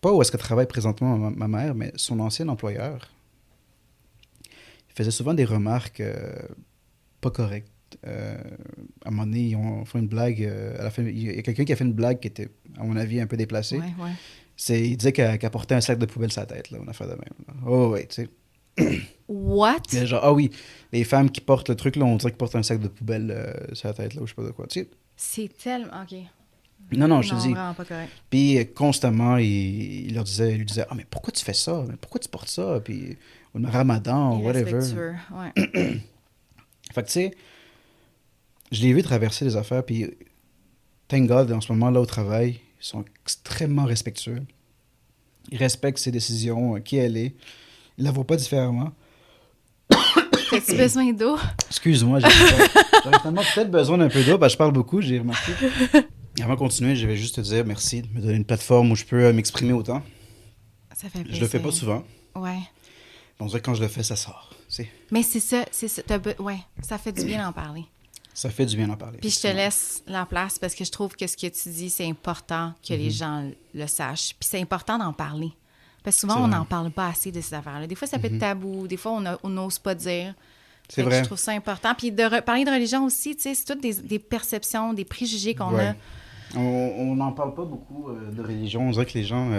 Pas où est-ce qu'elle travaille présentement ma mère, mais son ancien employeur. Il faisait souvent des remarques pas correctes. À un moment donné, ils ont fait une blague. Il y a quelqu'un qui a fait une blague qui était, à mon avis, un peu déplacée.
Ouais, ouais.
Il disait qu'elle portait un sac de poubelle sur la tête, là, une affaire de même. Là. Oh, ouais, tu sais.
What?
Mais genre, ah oui, les femmes qui portent le truc, là, on dirait qu'ils portent un sac de poubelle sur la tête, là, ou je sais pas de quoi. Tu sais.
C'est tellement... OK.
Non, je te dis.
vraiment pas correct.
Puis constamment, il lui disait, ah, mais pourquoi tu fais ça? Mais pourquoi tu portes ça? Puis, ou le ramadan, ou whatever.
Irrespectueux, ouais.
Fait que tu sais, je l'ai vu traverser les affaires, puis thank God, en ce moment, là, au travail, ils sont extrêmement respectueux. Ils respectent ses décisions, qui elle est. Ils la voient pas différemment.
T'as-tu besoin d'eau?
Excuse-moi, j'aurais finalement peut-être besoin d'un peu d'eau, parce que je parle beaucoup, j'ai remarqué. Et avant de continuer, je vais juste te dire merci de me donner une plateforme où je peux m'exprimer autant.
Ça fait plaisir.
Je le fais pas souvent.
Ouais.
On dirait que quand je le fais, ça sort. C'est...
Mais c'est ça. Ouais, ça fait du bien d'en parler.
Ça fait du bien d'en parler.
Puis je te laisse la place parce que je trouve que ce que tu dis, c'est important que les gens le sachent. Puis c'est important d'en parler. Parce que souvent,
C'est
on
vrai.
n'en parle pas assez de ces affaires-là. Des fois, ça peut être tabou. Des fois, on n'ose pas dire.
C'est
Fait que
vrai.
Je trouve ça important. Puis parler de religion aussi, tu sais, c'est toutes des perceptions, des préjugés qu'on
Ouais.
a.
On n'en parle pas beaucoup de religion. On dirait que les gens...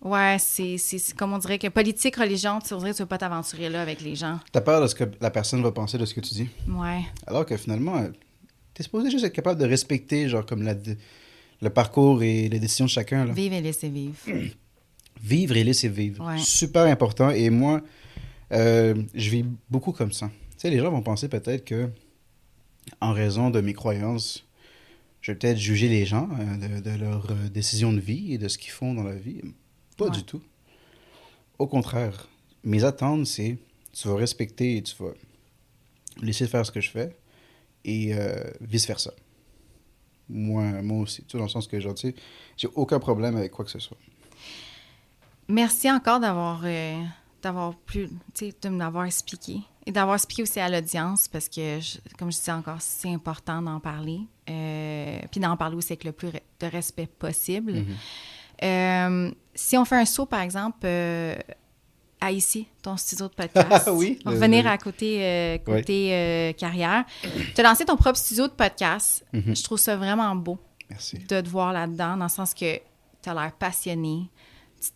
Ouais, c'est comme on dirait que politique, religion, tu dirais que tu ne veux pas t'aventurer là avec les gens.
T'as peur de ce que la personne va penser de ce que tu dis.
Ouais.
Alors que finalement, t'es supposé juste être capable de respecter, genre, comme le parcours et les décisions de chacun. Là.
Vivre et laisser vivre.
Vivre et laisser vivre.
Ouais.
Super important. Et moi, je vis beaucoup comme ça. Tu sais, les gens vont penser peut-être que, en raison de mes croyances, je vais peut-être juger les gens de leur décision de vie et de ce qu'ils font dans la vie. Pas du tout. Au contraire, mes attentes, c'est tu vas respecter et tu vas laisser faire ce que je fais et vice-versa. Moi aussi. Tu sais, dans le sens que, genre, tu sais, j'ai aucun problème avec quoi que ce soit.
Merci encore d'avoir pu, tu sais, de m'avoir expliqué. Et d'avoir expliqué aussi à l'audience, parce que, comme je disais encore, c'est important d'en parler. Puis d'en parler aussi avec le plus de respect possible. Si on fait un saut, par exemple, à ici, ton studio de podcast,
oui,
on va revenir à côté carrière. Tu as lancé ton propre studio de podcast. Je trouve ça vraiment beau.
Merci.
De te voir là-dedans, dans le sens que tu as l'air passionné.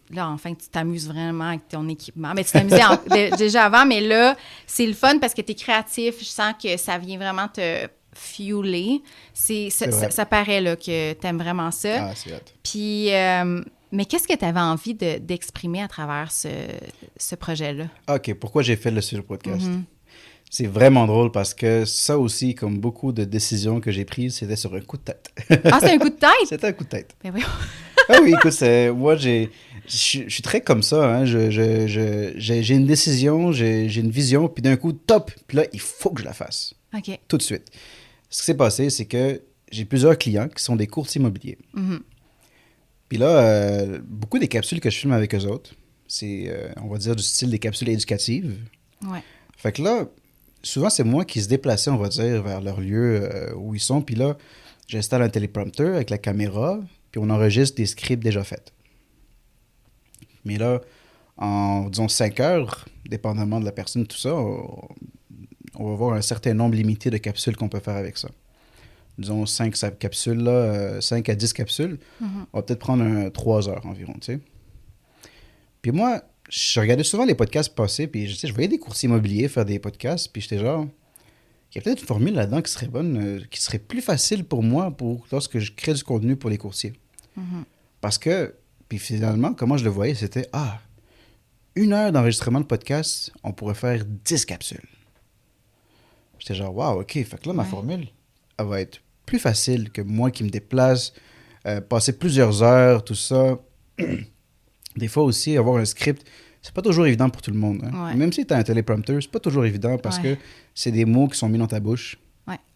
Là, enfin, tu t'amuses vraiment avec ton équipement. Mais tu t'amusais déjà avant, mais là, c'est le fun parce que tu es créatif. Je sens que ça vient vraiment te fueler. Ça paraît là, que tu aimes vraiment ça.
Ah, c'est hâte.
Puis, mais qu'est-ce que tu avais envie d'exprimer à travers ce projet-là?
OK, pourquoi j'ai fait le sujet podcast? C'est vraiment drôle parce que ça aussi, comme beaucoup de décisions que j'ai prises, c'était sur un coup de tête.
Ah, c'est un coup de tête?
C'était un coup de tête.
Ben oui.
Ah oui, écoute, moi, je suis très comme ça. Hein. J'ai une décision, j'ai une vision, puis d'un coup, top, puis là, il faut que je la fasse.
OK.
Tout de suite. Ce qui s'est passé, c'est que j'ai plusieurs clients qui sont des courtiers immobiliers. Puis là, beaucoup des capsules que je filme avec eux autres, c'est, on va dire, du style des capsules éducatives.
Ouais.
Fait que là, souvent, c'est moi qui se déplaçais, on va dire, vers leur lieu où ils sont. Puis là, j'installe un téléprompteur avec la caméra, puis on enregistre des scripts déjà faits. Mais là, en, disons, 5 heures, dépendamment de la personne, tout ça, on va avoir un certain nombre limité de capsules qu'on peut faire avec ça. Disons 5 capsules, là, 5 à 10 capsules. On va peut-être prendre 3 heures environ, tu sais. Puis moi, je regardais souvent les podcasts passer, puis je voyais des courtiers immobiliers faire des podcasts, puis j'étais genre, il y a peut-être une formule là-dedans qui serait bonne, qui serait plus facile pour moi lorsque je crée du contenu pour les courtiers. Parce que, puis finalement, comment je le voyais, c'était, 1 heure d'enregistrement de podcast, on pourrait faire 10 capsules. J'étais genre, wow, OK, fait que là, ma formule, elle va être plus facile que moi qui me déplace, passer plusieurs heures, tout ça. Des fois aussi, avoir un script, c'est pas toujours évident pour tout le monde. Hein. Même si tu as un téléprompteur, c'est pas toujours évident parce que c'est des mots qui sont mis dans ta bouche.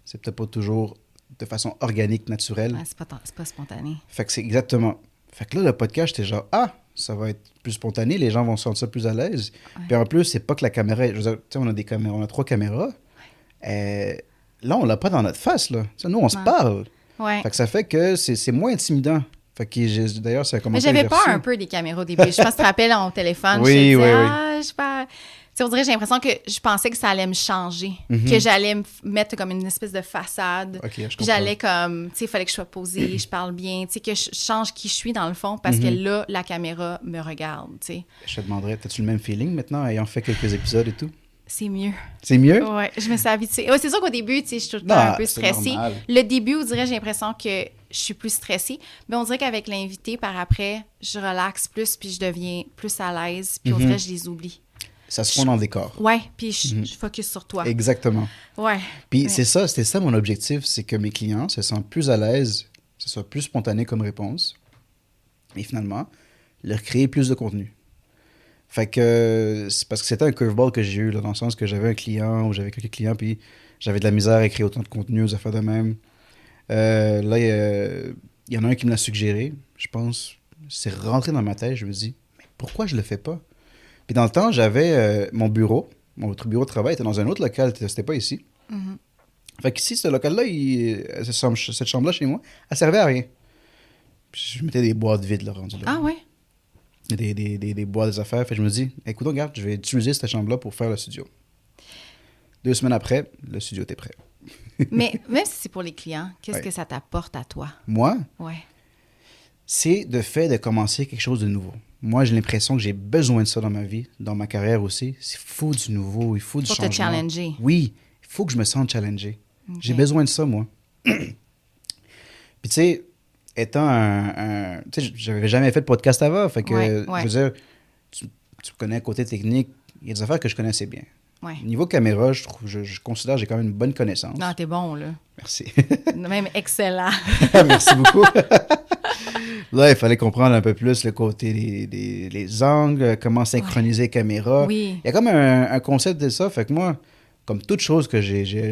C'est peut-être pas toujours de façon organique, naturelle.
C'est pas spontané.
Fait que c'est exactement. Fait que là, le podcast, j'étais genre, ça va être plus spontané, les gens vont se sentir plus à l'aise. Puis en plus, c'est pas que la caméra, je veux dire, tu sais, on a des caméras, on a 3 caméras. Là, on l'a pas dans notre face, là. T'sais, nous, on se parle. Fait que ça fait que c'est moins intimidant. Fait que d'ailleurs, ça a commencé à
Mais j'avais peur un peu des caméras au début. Je pense que tu te rappelles, on téléphone, je te disais, je parle. On dirait, j'ai l'impression que je pensais que ça allait me changer, que j'allais me mettre comme une espèce de façade.
Okay,
puis j'allais comme, tu sais, il fallait que je sois posée, je parle bien, tu sais, que je change qui je suis dans le fond parce que là, la caméra me regarde, tu sais.
Je te demanderais, as-tu le même feeling maintenant, ayant fait quelques épisodes et tout?
C'est mieux.
C'est mieux?
Oui, je me suis habituée. Ouais, c'est sûr qu'au début, tu sais, je suis tout le temps un peu stressée. Normal. Le début, on dirait, j'ai l'impression que je suis plus stressée. Mais on dirait qu'avec l'invité, par après, je relaxe plus, puis je deviens plus à l'aise, puis on dirait que je les oublie.
Ça se fond dans le décor.
Oui, puis je focus sur toi.
Exactement.
Ouais.
Puis c'était ça mon objectif, c'est que mes clients se sentent plus à l'aise, que ce soit plus spontané comme réponse, et finalement, leur créer plus de contenu. Fait que c'est parce que c'était un curveball que j'ai eu, là, dans le sens que j'avais un client ou j'avais quelques clients, puis j'avais de la misère à créer autant de contenu aux affaires de même. Là, il y en a un qui me l'a suggéré, je pense. C'est rentré dans ma tête, je me dis, mais pourquoi je le fais pas? Puis dans le temps, j'avais mon bureau de travail était dans un autre local, c'était pas ici. Fait qu'ici, ce local-là, cette chambre-là chez moi, elle servait à rien. Puis je mettais des boîtes vides, là, rendu là.
Ah ouais?
Des boîtes, des affaires. Fait que je me dis, écoute, regarde, je vais utiliser cette chambre-là pour faire le studio. 2 semaines après, le studio était prêt.
Mais même si c'est pour les clients, qu'est-ce que ça t'apporte à toi?
Moi?
Ouais.
C'est le fait de commencer quelque chose de nouveau. Moi, j'ai l'impression que j'ai besoin de ça dans ma vie, dans ma carrière aussi. Il faut du nouveau, il faut du changement.
Pour te challenger.
Oui, il faut que je me sente challengé. Okay. J'ai besoin de ça, moi. Puis tu sais, étant tu sais, j'avais jamais fait de podcast avant, fait que, je veux dire, tu connais le côté technique, il y a des affaires que je connaissais bien.
Ouais.
Niveau caméra, je considère que j'ai quand même une bonne connaissance.
Non, t'es bon, là.
Merci.
Même excellent.
Merci beaucoup. Là, il fallait comprendre un peu plus le côté les angles, comment synchroniser caméra.
Oui.
Il y a comme un concept de ça. Fait que moi, comme toute chose que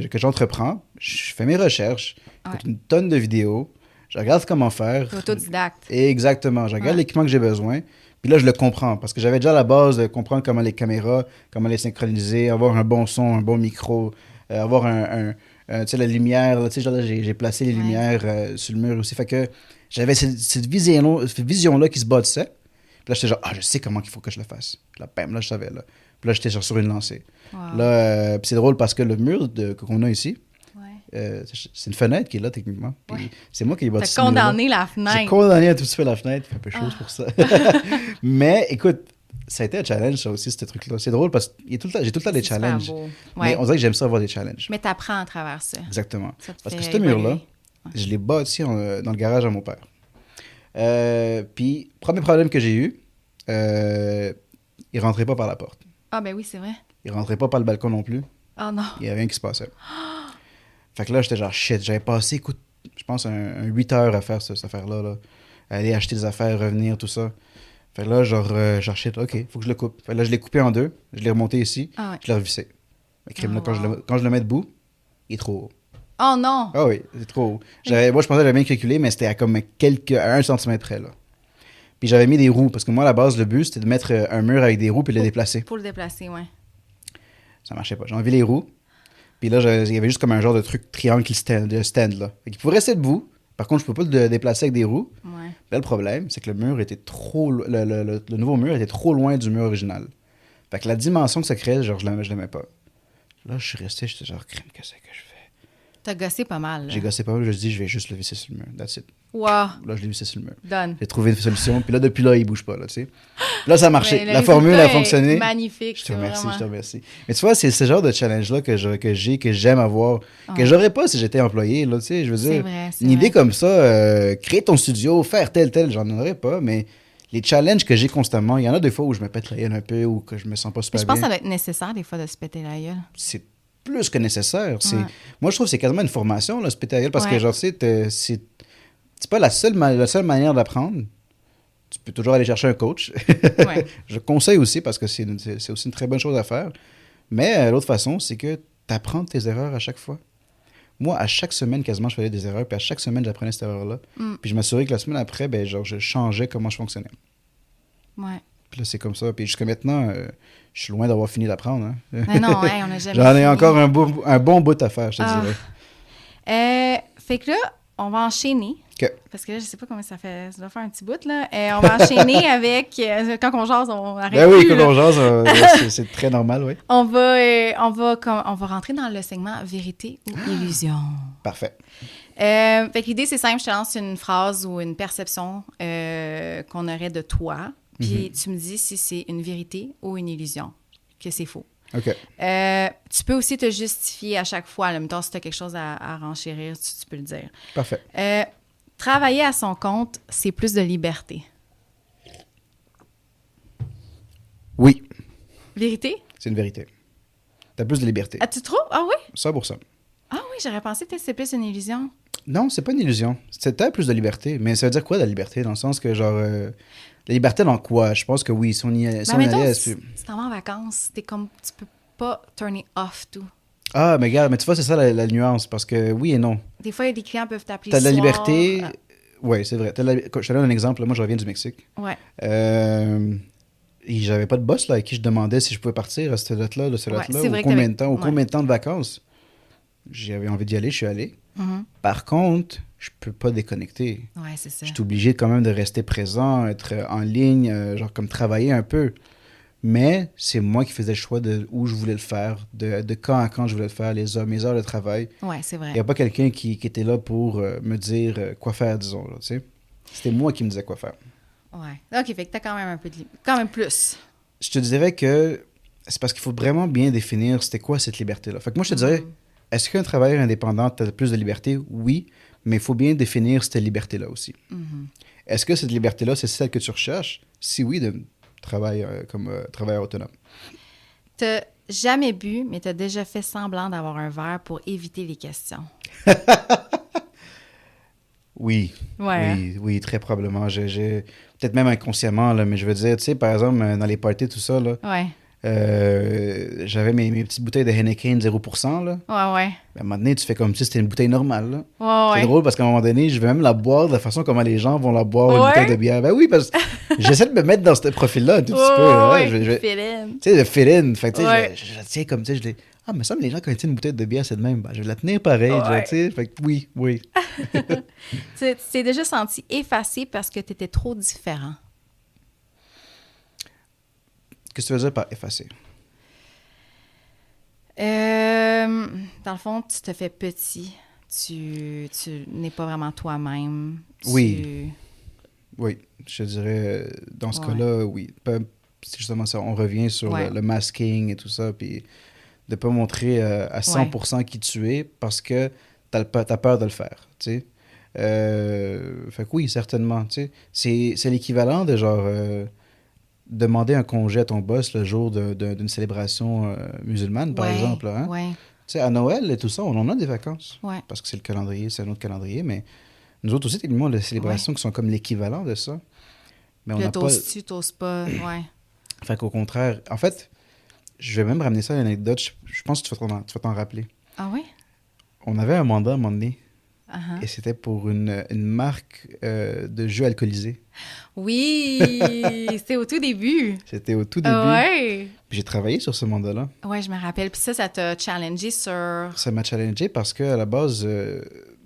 que j'entreprends, je fais mes recherches, j'écoute une tonne de vidéos, je regarde comment faire.
T'es autodidacte.
Exactement. Je regarde l'équipement que j'ai besoin. Puis là, je le comprends parce que j'avais déjà la base de comprendre comment les caméras, comment les synchroniser, avoir un bon son, un bon micro, avoir tu sais, la lumière. Tu sais, genre là, j'ai placé les lumières sur le mur aussi. Fait que j'avais cette vision-là qui se bâtissait. Puis là, j'étais genre, je sais comment il faut que je le fasse. Puis là, bam, là, je savais. Là. Puis là, j'étais genre sur une lancée.
Wow.
Là, puis c'est drôle parce que le mur qu'on a ici,
Ouais.
c'est une fenêtre qui est là, techniquement. Puis c'est moi qui ai bâti
T'as condamné la
J'ai
fenêtre.
condamné un tout petit peu la fenêtre. Il fait un peu chaud pour ça. Mais écoute, ça a été un challenge, ça aussi, ce truc-là. C'est drôle parce que j'ai tout le temps des challenges.
Ouais.
Mais on dirait que j'aime ça avoir des challenges.
Mais t'apprends à travers ça.
Exactement.
Ça te
Parce
fait
que ce mur-là,
évoluer.
je l'ai bâti dans le garage à mon père. Puis, premier problème que j'ai eu, il rentrait pas par la porte.
Ah, ben oui, c'est vrai.
Il rentrait pas par le balcon non plus.
Oh non.
Il y avait rien qui se passait. Fait que là, j'étais genre shit. J'avais passé, écoute, je pense un 8 heures à faire cette affaire-là. Là. Aller acheter des affaires, revenir, tout ça. Fait que là, genre shit, ok, faut que je le coupe. Fait que là, je l'ai coupé en deux. Je l'ai remonté ici.
Ah ouais.
Je l'ai revissé. Le crime, là,
Oh, wow.
quand je le mets debout, il est trop haut.
Oh non.
Ah oui, c'est trop haut. Moi, je pensais que j'avais bien calculé, mais c'était à comme à 1 centimètre près, là. Puis j'avais mis des roues, parce que moi, à la base, le but, c'était de mettre un mur avec des roues puis le déplacer.
Pour le déplacer, ouais.
Ça marchait pas. J'ai enlevé les roues. Puis là, il y avait juste comme un genre de truc triangle de stand, là. Fait qu'il pouvait rester debout. Par contre, je pouvais pas le déplacer avec des roues.
Ouais.
Là, le problème, c'est que le mur était trop... Le nouveau mur était trop loin du mur original. Fait que la dimension que ça créait, genre, je l'aimais pas. Là, je suis resté, j'étais genre, crème, qu'est-ce que je fais?
T'as gossé pas mal. Là.
J'ai gossé pas mal, je me suis dit, je vais juste le visser sur le mur. That's it.
Wow.
Là, je l'ai vissé sur le mur.
Done.
J'ai trouvé une solution, puis là, depuis là, il bouge pas, là, tu sais. Là, ça a marché.
Ouais,
La formule
résultat
a fonctionné.
est magnifique.
Je te remercie,
vraiment...
je te remercie. Mais tu vois, c'est ce genre de challenge-là que j'aime avoir, que
Ouais.
j'aurais pas si j'étais employé, là, tu sais. Je veux
C'est
dire,
vrai, c'est
une idée
vrai.
comme ça, créer ton studio, faire tel, j'en aurais pas, mais les challenges que j'ai constamment, il y en a des fois où je me pète la gueule un peu ou que je me sens pas
Mais
super
je pense que
bien.
ça doit être nécessaire des fois de se péter la gueule.
C'est plus que nécessaire.
Ouais.
Moi, je trouve que c'est quasiment une formation, là, ce péter la gueule, parce que,
Ouais.
genre, tu sais, c'est pas la seule manière d'apprendre. Tu peux toujours aller chercher un coach.
Ouais.
Je conseille aussi parce que c'est aussi une très bonne chose à faire. Mais l'autre façon, c'est que tu apprends tes erreurs à chaque fois. Moi, à chaque semaine, quasiment, je faisais des erreurs. Puis à chaque semaine, j'apprenais cette erreur-là.
Mm.
Puis je m'assurais que la semaine après, ben, genre, je changeais comment je fonctionnais.
Ouais.
Puis là, c'est comme ça. Puis jusqu'à maintenant, je suis loin d'avoir fini d'apprendre. Hein.
Mais non, hey, on n'a jamais
J'en ai
fini.
encore un bon bout à faire, je te
Ah.
dirais.
Fait que là, on va enchaîner.
OK.
Parce que là, je sais pas comment ça fait. Ça doit faire un petit bout, là. On va enchaîner avec... quand on jase, on arrête
Ben oui,
plus,
quand
là.
on jase, c'est très normal, oui.
On va rentrer dans le segment vérité ou illusion.
Parfait.
Fait que l'idée, c'est simple. Je te lance une phrase ou une perception qu'on aurait de toi. Puis tu me dis si c'est une vérité ou une illusion, que c'est faux.
OK.
Tu peux aussi te justifier à chaque fois. Là, mettons, si tu as quelque chose à renchérir, tu peux le dire.
Parfait.
Travailler à son compte, c'est plus de liberté.
Oui,
Vérité?
c'est une vérité. T'as plus de liberté.
Ah, tu trouves? Ah oui?
100%.
Ah oui, j'aurais pensé que c'est plus une illusion.
Non, c'est pas une illusion. T'as plus de liberté. Mais ça veut dire quoi, la liberté? Dans le sens que, genre... la liberté dans quoi? Je pense que oui, si on y allait...
Mettons, si tu t'en vas en vacances, t'es comme... Tu peux pas turner off tout.
Ah, mais regarde, mais tu vois, c'est ça la nuance. Parce que oui et non.
Des fois, des clients peuvent t'appeler
T'as de la
soir.
liberté... Oui, c'est vrai. Je te donne un exemple. Moi, je reviens du Mexique.
Ouais.
Et j'avais pas de boss là, à qui je demandais si je pouvais partir à cette date-là, de cette
Ouais,
date-là,
c'est
ou
vrai que
combien de temps, ou
ouais.
combien de temps de vacances. J'avais envie d'y aller, je suis allé.
Mhm.
Par contre, je peux pas déconnecter.
Ouais, c'est ça.
Je suis obligé quand même de rester présent, être en ligne, genre comme travailler un peu. Mais c'est moi qui faisais le choix de où je voulais le faire, de quand à quand je voulais le faire, mes heures de travail.
Ouais, c'est vrai.
Il n'y a pas quelqu'un qui était là pour me dire quoi faire, disons. Là, tu sais. C'était moi qui me disais quoi faire.
Ouais. OK, fait que t'as quand même un peu de quand même plus.
Je te dirais que c'est parce qu'il faut vraiment bien définir c'était quoi cette liberté-là. Fait que moi, je te dirais, est-ce qu'un travailleur indépendant a plus de liberté? Oui, mais il faut bien définir cette liberté-là aussi. Est-ce que cette liberté-là, c'est celle que tu recherches? Si oui, de travailler comme travailleur autonome.
Jamais bu, mais tu as déjà fait semblant d'avoir un verre pour éviter les questions.
Oui,
Ouais.
oui, très probablement. Peut-être même inconsciemment, là, mais je veux dire, tu sais, par exemple, dans les parties, tout ça, là,
Ouais.
j'avais mes petites bouteilles de Heineken 0%, là.
Ouais, ouais.
À un moment donné, tu fais comme si c'était une bouteille normale, là.
Ouais,
C'est
ouais.
drôle parce qu'à un moment donné, je vais même la boire de la façon comment les gens vont la boire, une bouteille de
Ouais.
bière. Ben oui, parce que j'essaie de me mettre dans ce profil-là un tout petit peu.
Ouais,
Là.
ouais.
Tu
Féline.
sais, le feeling. Fait que, tu sais,
Ouais.
je la tiens comme, tu sais, Ah, mais ça, les gens, quand ils tiennent une bouteille de bière, c'est de même. Ben, je vais la tenir pareil, tu
Ouais.
sais. Fait que oui, oui.
Tu t'es déjà senti effacé parce que tu étais trop différent.
Qu'est-ce que tu veux dire par effacer?
Dans le fond, tu te fais petit. Tu n'es pas vraiment toi-même.
Oui. Oui, je dirais, dans ce
Ouais.
cas-là, oui. C'est justement ça, on revient sur
Ouais.
le masking et tout ça, puis de pas montrer à 100% qui tu es parce que t'as peur de le faire, tu sais. Fait que oui, certainement, tu sais. C'est l'équivalent de genre demander un congé à ton boss le jour d'une célébration musulmane, par
Ouais.
exemple, là, hein.
Ouais.
Tu sais, à Noël et tout ça, on en a des vacances.
Ouais.
Parce que c'est le calendrier, c'est un autre calendrier, mais nous autres aussi, techniquement, on a des célébrations qui sont comme l'équivalent de ça. Mais on
Puis là,
n'a pas...
t'oses-tu, t'oses pas. Ouais.
Fait qu'au contraire, en fait, je vais même ramener ça à une anecdote, je pense que tu vas t'en rappeler.
Ah oui?
On avait un mandat à un moment donné,
Uh-huh.
et c'était pour une marque de jeux alcoolisés.
Oui! C'était au tout début.
C'était au tout début.
Ouais.
Puis j'ai travaillé sur ce mandat-là.
Ouais, je me rappelle. Puis ça t'a challengé sur...
Ça m'a challengé parce qu'à la base,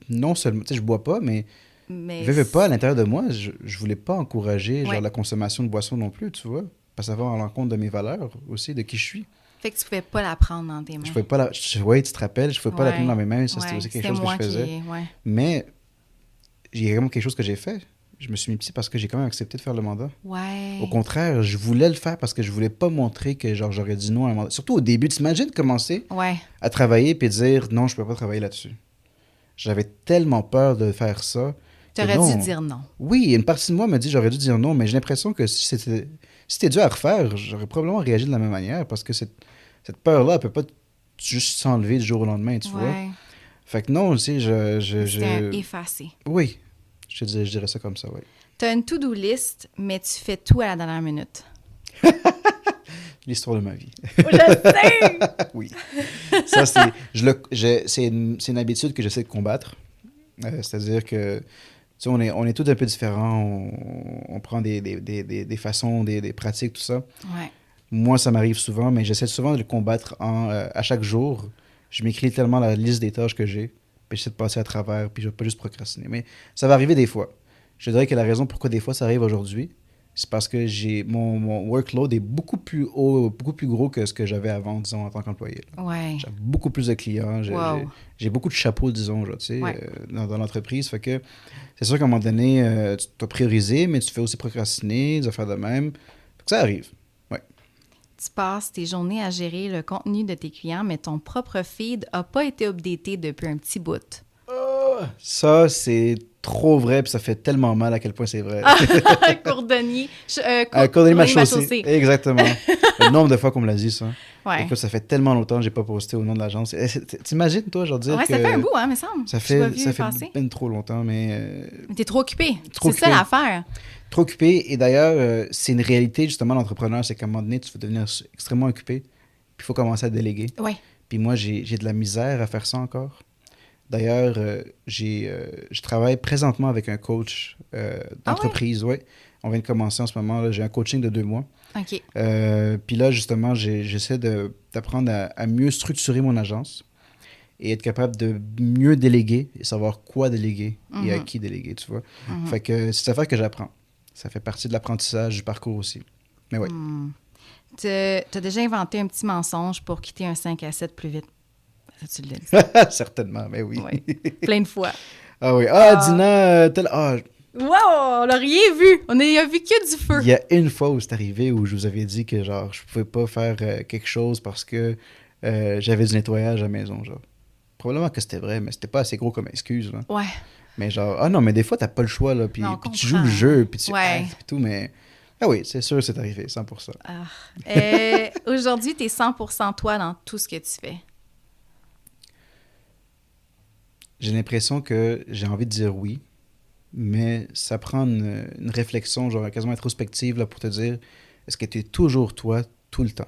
non seulement, tu sais, je bois pas, mais
Mais...
veux pas, à l'intérieur de moi, je voulais pas encourager
Ouais.
genre la consommation de boissons non plus, tu vois. Parce que ça va à l'encontre de mes valeurs aussi, de qui je suis.
Fait que tu pouvais pas la prendre dans tes mains.
Je pouvais pas ouais, tu te rappelles, je pouvais pas la tenir dans mes mains, ça c'était
Ouais,
aussi quelque
c'était
chose que
moi
je faisais.
Ouais.
Mais il y a vraiment quelque chose que j'ai fait. Je me suis mis petit parce que j'ai quand même accepté de faire le mandat.
Ouais.
Au contraire, je voulais le faire parce que je voulais pas montrer que genre j'aurais dit non à un mandat. Surtout au début, t'imagines commencer
Ouais.
à travailler puis dire non, je peux pas travailler là-dessus. J'avais tellement peur de faire ça.
T'aurais
non.
dû dire non.
Oui, une partie de moi me dit j'aurais dû dire non, mais j'ai l'impression que si c'était dû à refaire, j'aurais probablement réagi de la même manière parce que cette peur-là, elle peut pas juste s'enlever du jour au lendemain, tu vois.
Ouais.
Fait que non, tu sais,
C'était un effacé.
Oui, je dirais ça comme ça, oui.
T'as une to-do list, mais tu fais tout à la dernière minute.
L'histoire de ma vie.
Je sais!
Oui. Ça, c'est une habitude que j'essaie de combattre. C'est-à-dire que, tu sais, on est tous un peu différents. On prend des façons, des pratiques, tout ça.
Ouais.
Moi, ça m'arrive souvent, mais j'essaie souvent de le combattre à chaque jour. Je m'écris tellement la liste des tâches que j'ai, puis j'essaie de passer à travers, puis je vais pas juste procrastiner. Mais ça va arriver des fois. Je dirais que la raison pourquoi des fois ça arrive aujourd'hui, c'est parce que mon workload est beaucoup plus haut, beaucoup plus gros que ce que j'avais avant, disons, en tant qu'employé.
Ouais.
J'ai beaucoup plus de clients,
Wow.
j'ai beaucoup de chapeaux, disons, genre, tu sais,
Ouais.
dans l'entreprise. Fait que c'est sûr qu'à un moment donné, tu dois prioriser, mais tu fais aussi procrastiner, des affaires de même. Fait que ça arrive.
Tu passes tes journées à gérer le contenu de tes clients, mais ton propre feed n'a pas été updaté depuis un petit bout.
Ça, c'est trop vrai, puis ça fait tellement mal à quel point c'est vrai.
Cordonnier.
Cordonnier mal chaussé. Exactement. Le nombre de fois qu'on me l'a dit, ça.
Ouais.
Écoute, ça fait tellement longtemps que j'ai pas posté au nom de l'agence. T'imagines, toi, genre dire
Ouais,
que...
ça fait un bout, hein, me semble.
Ça
Je l'ai pas
fait,
vu
ça fait
passer.
ben trop longtemps, mais...
Mais t'es trop occupé.
Trop
C'est ça
occupé.
l'affaire.
Trop occupé. Et d'ailleurs, c'est une réalité, justement, l'entrepreneur, c'est qu'à un moment donné, tu vas devenir extrêmement occupé, puis il faut commencer à déléguer.
Ouais.
Puis moi, j'ai de la misère à faire ça encore. D'ailleurs, je travaille présentement avec un coach d'entreprise. Ouais. On vient de commencer en ce moment. Là, j'ai un coaching de 2 mois.
OK.
Puis là, justement, j'essaie d'apprendre à mieux structurer mon agence et être capable de mieux déléguer et savoir quoi déléguer et à qui déléguer, tu vois. Fait que c'est cette affaire que j'apprends. Ça fait partie de l'apprentissage du parcours aussi. Mais oui.
T'as déjà inventé un petit mensonge pour quitter un 5 à 7 plus vite. Ça, tu l'as dit.
Certainement, mais oui.
Ouais. Plein de fois.
Ah oui. Ah, Dina,
Wow, on l'a rien vu. On a vu que du feu.
il y a une fois où c'est arrivé où je vous avais dit que genre je pouvais pas faire quelque chose parce que j'avais du nettoyage à la maison, genre. Probablement que c'était vrai, mais c'était pas assez gros comme excuse, là.
Ouais.
Mais genre, ah non, mais des fois, t'as pas le choix, là, puis
Non, on
tu joues le
comprend.
jeu, puis tu
Ouais.
puis tout, mais... Ah oui, c'est sûr, c'est arrivé, 100%.
Ah. Aujourd'hui, tu es 100% toi dans tout ce que tu fais.
J'ai l'impression que j'ai envie de dire oui, mais ça prend une réflexion, genre quasiment introspective, là, pour te dire, est-ce que tu es toujours toi, tout le temps?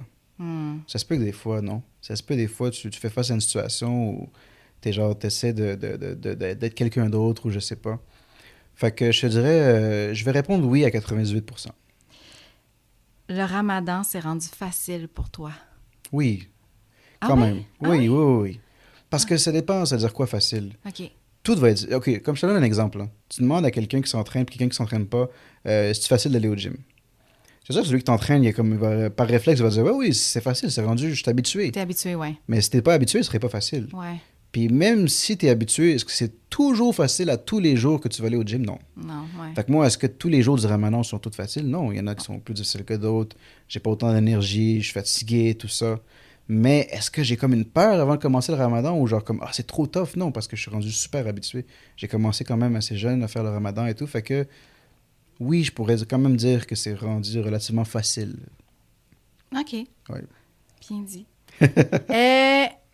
Ça se peut que des fois, non. Ça se peut des fois, tu fais face à une situation où t'es genre, t'essaies d'être quelqu'un d'autre ou je sais pas. Fait que je te dirais, je vais répondre oui à 98%.
Le ramadan s'est rendu facile pour toi.
Oui,
Ah
quand
ouais?
même.
Ah
Oui,
ouais?
oui, oui, oui. Parce que ça dépend, ça veut dire quoi facile?
OK.
Tout va être... OK, comme je te donne un exemple, là. Tu demandes à quelqu'un qui s'entraîne puis quelqu'un qui s'entraîne pas, c'est facile d'aller au gym. C'est sûr que celui qui t'entraîne, par réflexe, il va dire, ouais, oui, c'est facile, c'est rendu, je suis habitué.
T'es habitué, ouais.
Mais si t'es pas habitué, ce serait pas facile.
Ouais.
Puis même si t'es habitué, est-ce que c'est toujours facile à tous les jours que tu vas aller au gym? Non.
Non, ouais.
Fait que moi, est-ce que tous les jours du ramadan sont tous faciles? Non, il y en a qui sont plus difficiles que d'autres. J'ai pas autant d'énergie, je suis fatigué, tout ça. Mais est-ce que j'ai comme une peur avant de commencer le ramadan ou genre comme, ah, c'est trop tough? Non, parce que je suis rendu super habitué. J'ai commencé quand même assez jeune à faire le ramadan et tout. Fait que oui, je pourrais quand même dire que c'est rendu relativement facile.
OK.
Ouais.
Bien dit.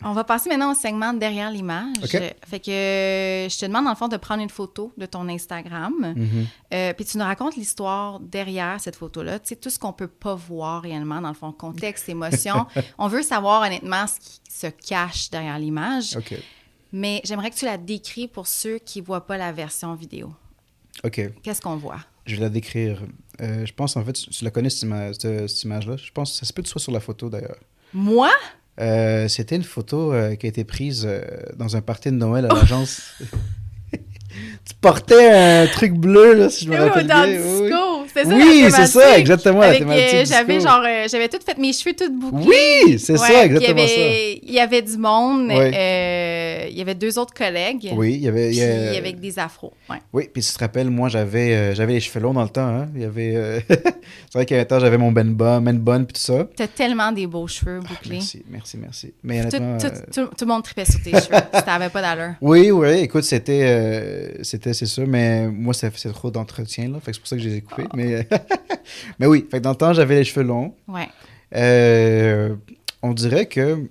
On va passer maintenant au segment derrière l'image.
OK.
Fait que je te demande, dans le fond, de prendre une photo de ton Instagram. Puis tu nous racontes l'histoire derrière cette photo-là. Tu sais, tout ce qu'on peut pas voir réellement, dans le fond, contexte, émotion. On veut savoir, honnêtement, ce qui se cache derrière l'image.
OK.
Mais j'aimerais que tu la décris pour ceux qui voient pas la version vidéo.
OK.
Qu'est-ce qu'on voit?
Je vais la décrire. Je pense, en fait, tu la connais, cette image-là. Je pense que ça se peut que tu sois sur la photo, d'ailleurs.
Moi?
C'était une photo qui a été prise dans un party de Noël à l'agence. Tu portais un truc bleu, là, si je me rappelle
dans le
bien. Oui,
disco. C'était ça,
oui,
la
c'est ça,
thématique.
exactement,
Avec,
la thématique
j'avais
disco.
genre, j'avais tout fait mes cheveux tout bouclés.
Oui, c'est ça, exactement
Il y avait du monde.
Ouais.
Il y avait 2 autres collègues.
Oui, il y avait...
Puis avec des afros. Ouais.
Oui, puis si tu te rappelles, moi, j'avais les cheveux longs dans le temps. Hein? Il y avait... c'est vrai qu'à un temps, j'avais mon man bun puis tout ça.
T'as tellement des beaux cheveux bouclés.
Merci. Mais honnêtement...
Tout le monde tripait sur tes cheveux. Ça n'avait pas d'allure.
Oui, écoute, c'est sûr, mais moi, c'est trop d'entretien, là, fait que c'est pour ça que je les ai coupés, mais oui, fait que dans le temps, j'avais les cheveux longs.
Ouais.
On dirait que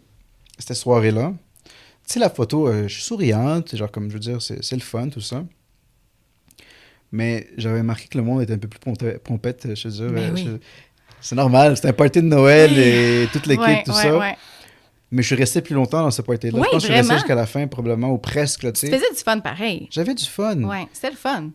cette soirée-là, tu sais, la photo, je suis souriante, genre, comme je veux dire, c'est le fun, tout ça, mais j'avais remarqué que le monde était un peu plus pompette, je veux dire.
Ben oui.
C'est normal, c'était un party de Noël et toute l'équipe, tout ça.
Ouais.
Mais je suis resté plus longtemps dans ce party-là.
Oui,
je pense que je suis resté
vraiment?
jusqu'à la fin, probablement, ou presque, là, tu
Tu
sais.
faisais du fun pareil.
J'avais du fun.
Ouais, c'était le fun.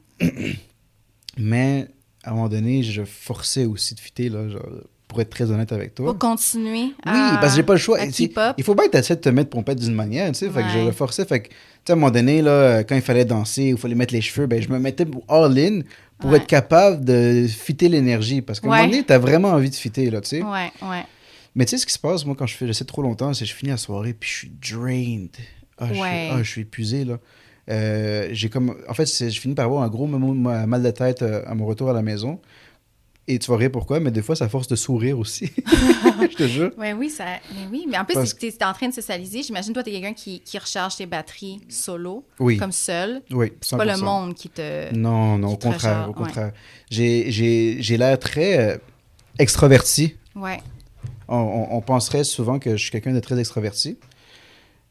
Mais, à un moment donné, je forçais aussi de fitter, là, genre, pour être très honnête avec toi.
Pour continuer
Oui, parce que j'ai pas le choix.
à keep up.
Il faut bien que tu essaies de te mettre pompette d'une manière, tu sais. Fait que je
Ouais.
le forçais. Fait que, tu sais, à un moment donné, là, quand il fallait danser ou il fallait mettre les cheveux, ben, je me mettais all-in pour
Ouais.
être capable de fitter l'énergie. Parce qu'à un moment
Ouais.
donné, t'as vraiment envie de fitter, là, tu sais.
Ouais.
Mais tu sais, ce qui se passe, moi, quand j'essaie trop longtemps, c'est que je finis la soirée puis je suis drained.
Ouais.
Je suis épuisé, là. J'ai comme... En fait, je finis par avoir un gros mal de tête à mon retour à la maison. Et tu vas rire pourquoi, mais des fois, ça force de sourire aussi. Je te jure.
Ouais, oui, mais en plus,
Parce-
tu es en train de socialiser. J'imagine, toi, tu es quelqu'un qui recharge tes batteries solo,
Oui.
comme seul.
Oui,
C'est pas le
100%.
monde qui te...
Non,
qui
au
te
contraire,
recharge,
au contraire. J'ai l'air très extraverti.
Ouais.
On penserait souvent que je suis quelqu'un de très extraverti.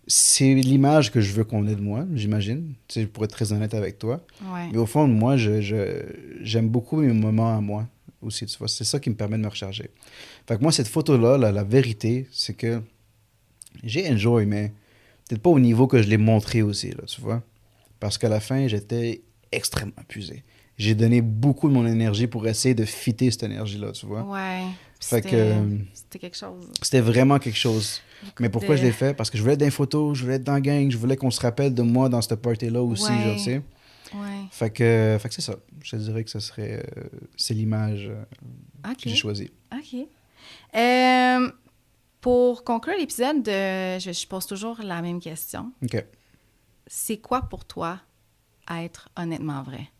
C'est l'image que je veux qu'on ait de moi, j'imagine, tu sais, pour être très honnête avec toi.
Ouais.
Mais au fond de moi, j'aime beaucoup mes moments à moi aussi, tu vois. C'est ça qui me permet de me recharger. Fait que moi, cette photo-là, la vérité, c'est que j'ai enjoy, mais peut-être pas au niveau que je l'ai montré aussi, là, tu vois. Parce qu'à la fin, j'étais extrêmement épuisé. J'ai donné beaucoup de mon énergie pour essayer de fitter cette énergie-là, tu vois.
Ouais.
Fait
C'était
que
c'était quelque chose.
c'était vraiment quelque chose. Mais pourquoi
de-
je l'ai fait? Parce que je voulais être dans les photos, je voulais être dans la gang, je voulais qu'on se rappelle de moi dans cette party-là aussi,
Ouais.
genre, tu sais.
Ouais.
Fait que c'est ça. Je te dirais que ce serait... c'est l'image
OK.
que j'ai choisie.
OK. Pour conclure l'épisode, je pose toujours la même question.
OK.
C'est quoi pour toi être honnêtement vrai?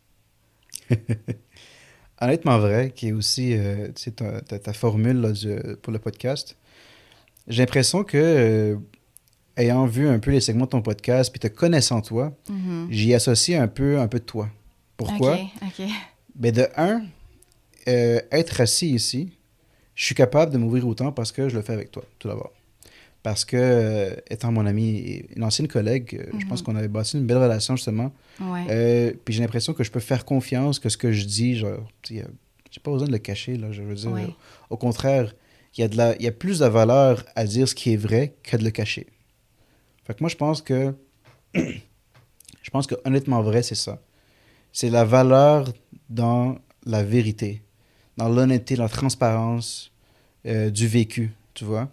Honnêtement vrai, qui est aussi tu sais, ta formule là, pour le podcast, j'ai l'impression que, ayant vu un peu les segments de ton podcast, puis te connaissant toi, j'y associe un peu de toi. Pourquoi?
OK.
Ben de un, être assis ici, je suis capable de m'ouvrir autant parce que je le fais avec toi, tout d'abord. Parce que, étant mon ami et une ancienne collègue, je pense qu'on avait bâti une belle relation, justement.
Ouais.
Puis j'ai l'impression que je peux faire confiance, que ce que je dis, genre, j'ai pas besoin de le cacher, là, je veux dire.
Ouais.
Au contraire, il y a plus de valeur à dire ce qui est vrai que de le cacher. Fait que moi, je pense que honnêtement vrai, c'est ça. C'est la valeur dans la vérité, dans l'honnêteté, dans la transparence du vécu, tu vois.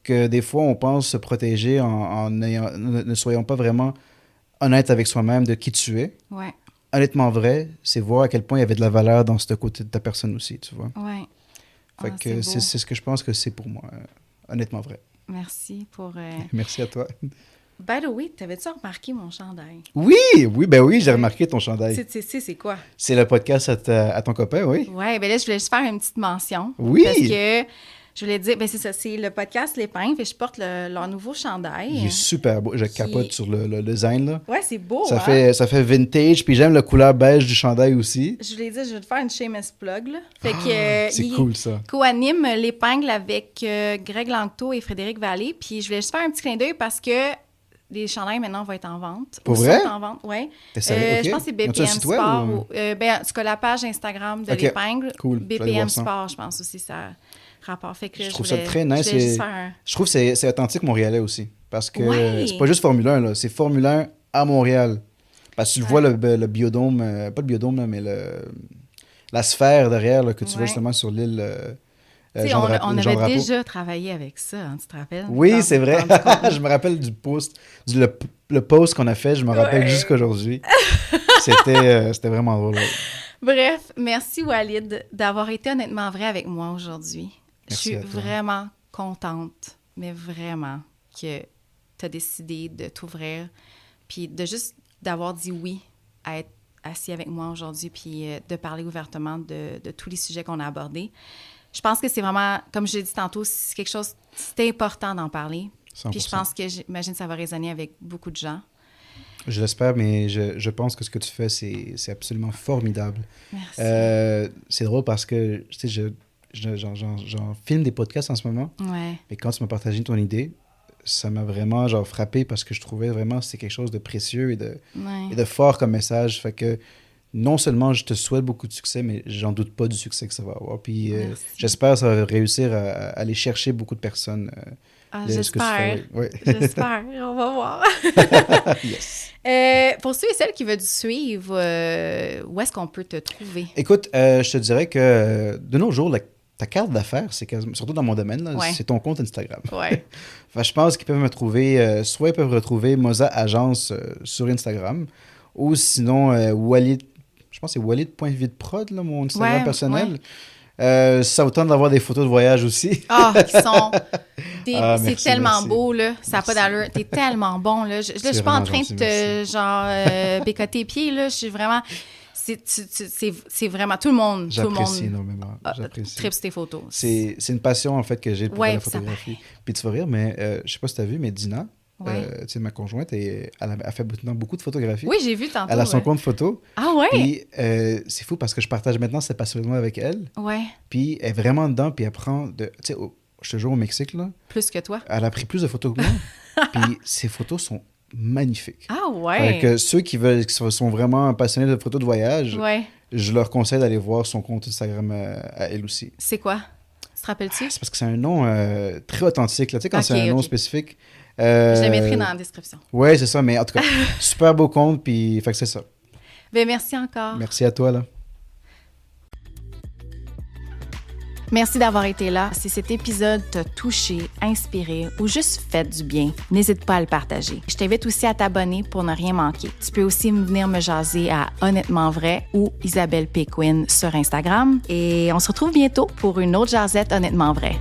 Que des fois, on pense se protéger ne soyons pas vraiment honnêtes avec soi-même de qui tu es.
Ouais.
Honnêtement vrai, c'est voir à quel point il y avait de la valeur dans ce côté de ta personne aussi, tu vois.
Ouais.
Fait que c'est ce que je pense que c'est pour moi, honnêtement vrai.
Merci pour...
Merci à toi.
By the way, t'avais-tu remarqué mon chandail?
Oui, j'ai remarqué ton chandail.
C'est quoi?
C'est le podcast à ton copain, oui?
Oui, bien là, je voulais juste faire une petite mention.
Oui!
Parce que je voulais dire, ben c'est ça, c'est le podcast L'Épingle, et je porte leur nouveau chandail.
Il est super beau. Je capote sur le design, là.
Ouais, c'est beau,
ça fait vintage, puis j'aime la couleur beige du chandail aussi.
Je voulais dire, je vais te faire une shameless plug, là. Fait que,
c'est cool, ça.
Co-anime L'Épingle avec Greg Langto et Frédéric Vallée, puis je voulais juste faire un petit clin d'œil parce que les chandails, maintenant, vont être en vente.
Pour vrai?
Sont en vente, oui.
Okay.
Je pense que c'est BPM Sport. En tout cas, la page Instagram de L'Épingle.
Cool.
BPM Sport, je pense aussi, ça rapport. Fait que
je trouve ça très nice. Je trouve que c'est authentique montréalais aussi. Parce que c'est pas juste Formule 1, là. C'est Formule 1 à Montréal. Parce que tu le vois, le biodôme, pas le biodôme, là, mais la sphère derrière là, que tu vois justement sur l'île...
on avait déjà travaillé avec ça, hein, tu te rappelles?
Oui, c'est vrai. Je me rappelle du post, le post qu'on a fait, je me rappelle jusqu'à aujourd'hui. C'était vraiment drôle. Ouais.
Bref, merci Walid d'avoir été honnêtement vrai avec moi aujourd'hui. Je suis vraiment contente, mais vraiment, que tu as décidé de t'ouvrir, puis de juste d'avoir dit oui à être assis avec moi aujourd'hui, puis de parler ouvertement de tous les sujets qu'on a abordés. Je pense que c'est vraiment, comme je l'ai dit tantôt, c'est quelque chose, c'est important d'en parler. 100%. Puis je pense que, j'imagine, ça va résonner avec beaucoup de gens.
Je l'espère, mais je pense que ce que tu fais, c'est absolument formidable.
Merci.
C'est drôle parce que, tu sais, j'en filme des podcasts en ce moment.
Ouais.
Et quand tu m'as partagé ton idée, ça m'a vraiment frappé parce que je trouvais vraiment que c'est quelque chose de précieux et de fort comme message. Fait que non seulement je te souhaite beaucoup de succès, mais j'en doute pas du succès que ça va avoir. Puis j'espère que ça va réussir à aller chercher beaucoup de personnes.
J'espère.
Ouais.
J'espère. On va voir.
Yes.
Pour ceux et celles qui veulent te suivre, où est-ce qu'on peut te trouver?
Écoute, je te dirais que de nos jours, ta carte d'affaires, c'est surtout dans mon domaine, là, c'est ton compte Instagram.
Ouais.
Enfin, je pense qu'ils peuvent me trouver, soit ils peuvent retrouver Moza Agence sur Instagram, ou sinon Walid, je pense que c'est walid.vidprod, là, mon Instagram personnel. Ça autant d'avoir des photos de voyage aussi.
Qui sont... c'est tellement beau, là. Ça n'a pas d'allure. T'es tellement bon, là. Je suis pas en train de te, bécoter les pieds, là. Je suis vraiment... C'est vraiment... Tout le monde...
J'apprécie énormément. J'apprécie.
Tripe tes photos.
C'est une passion, en fait, que j'ai pour la photographie. Puis tu vas rire, mais je sais pas si tu as vu, mais Dina... tu sais, ma conjointe, elle a fait maintenant beaucoup de photographies.
Oui, j'ai vu tantôt.
Elle a son compte photo.
Ah ouais?
Puis c'est fou parce que je partage maintenant cette passion avec elle.
Ouais.
Puis elle est vraiment dedans, puis elle prend de... Tu sais, je te jure, au Mexique, là...
Plus que toi?
Elle a pris plus de photos que moi. Puis ses photos sont magnifiques.
Ah ouais?
Fait que ceux qui sont vraiment passionnés de photos de voyage, je leur conseille d'aller voir son compte Instagram à elle aussi.
C'est quoi? Tu te rappelles-tu?
C'est parce que c'est un nom très authentique. Là. Tu sais, quand c'est un nom spécifique...
je le mettrai dans la description.
Oui, c'est ça, mais en tout cas, super beau compte, puis fait que c'est ça.
Ben merci encore.
Merci à toi, là.
Merci d'avoir été là. Si cet épisode t'a touché, inspiré ou juste fait du bien, n'hésite pas à le partager. Je t'invite aussi à t'abonner pour ne rien manquer. Tu peux aussi venir me jaser à Honnêtement Vrai ou Isabelle Péquin sur Instagram. Et on se retrouve bientôt pour une autre jasette Honnêtement Vrai.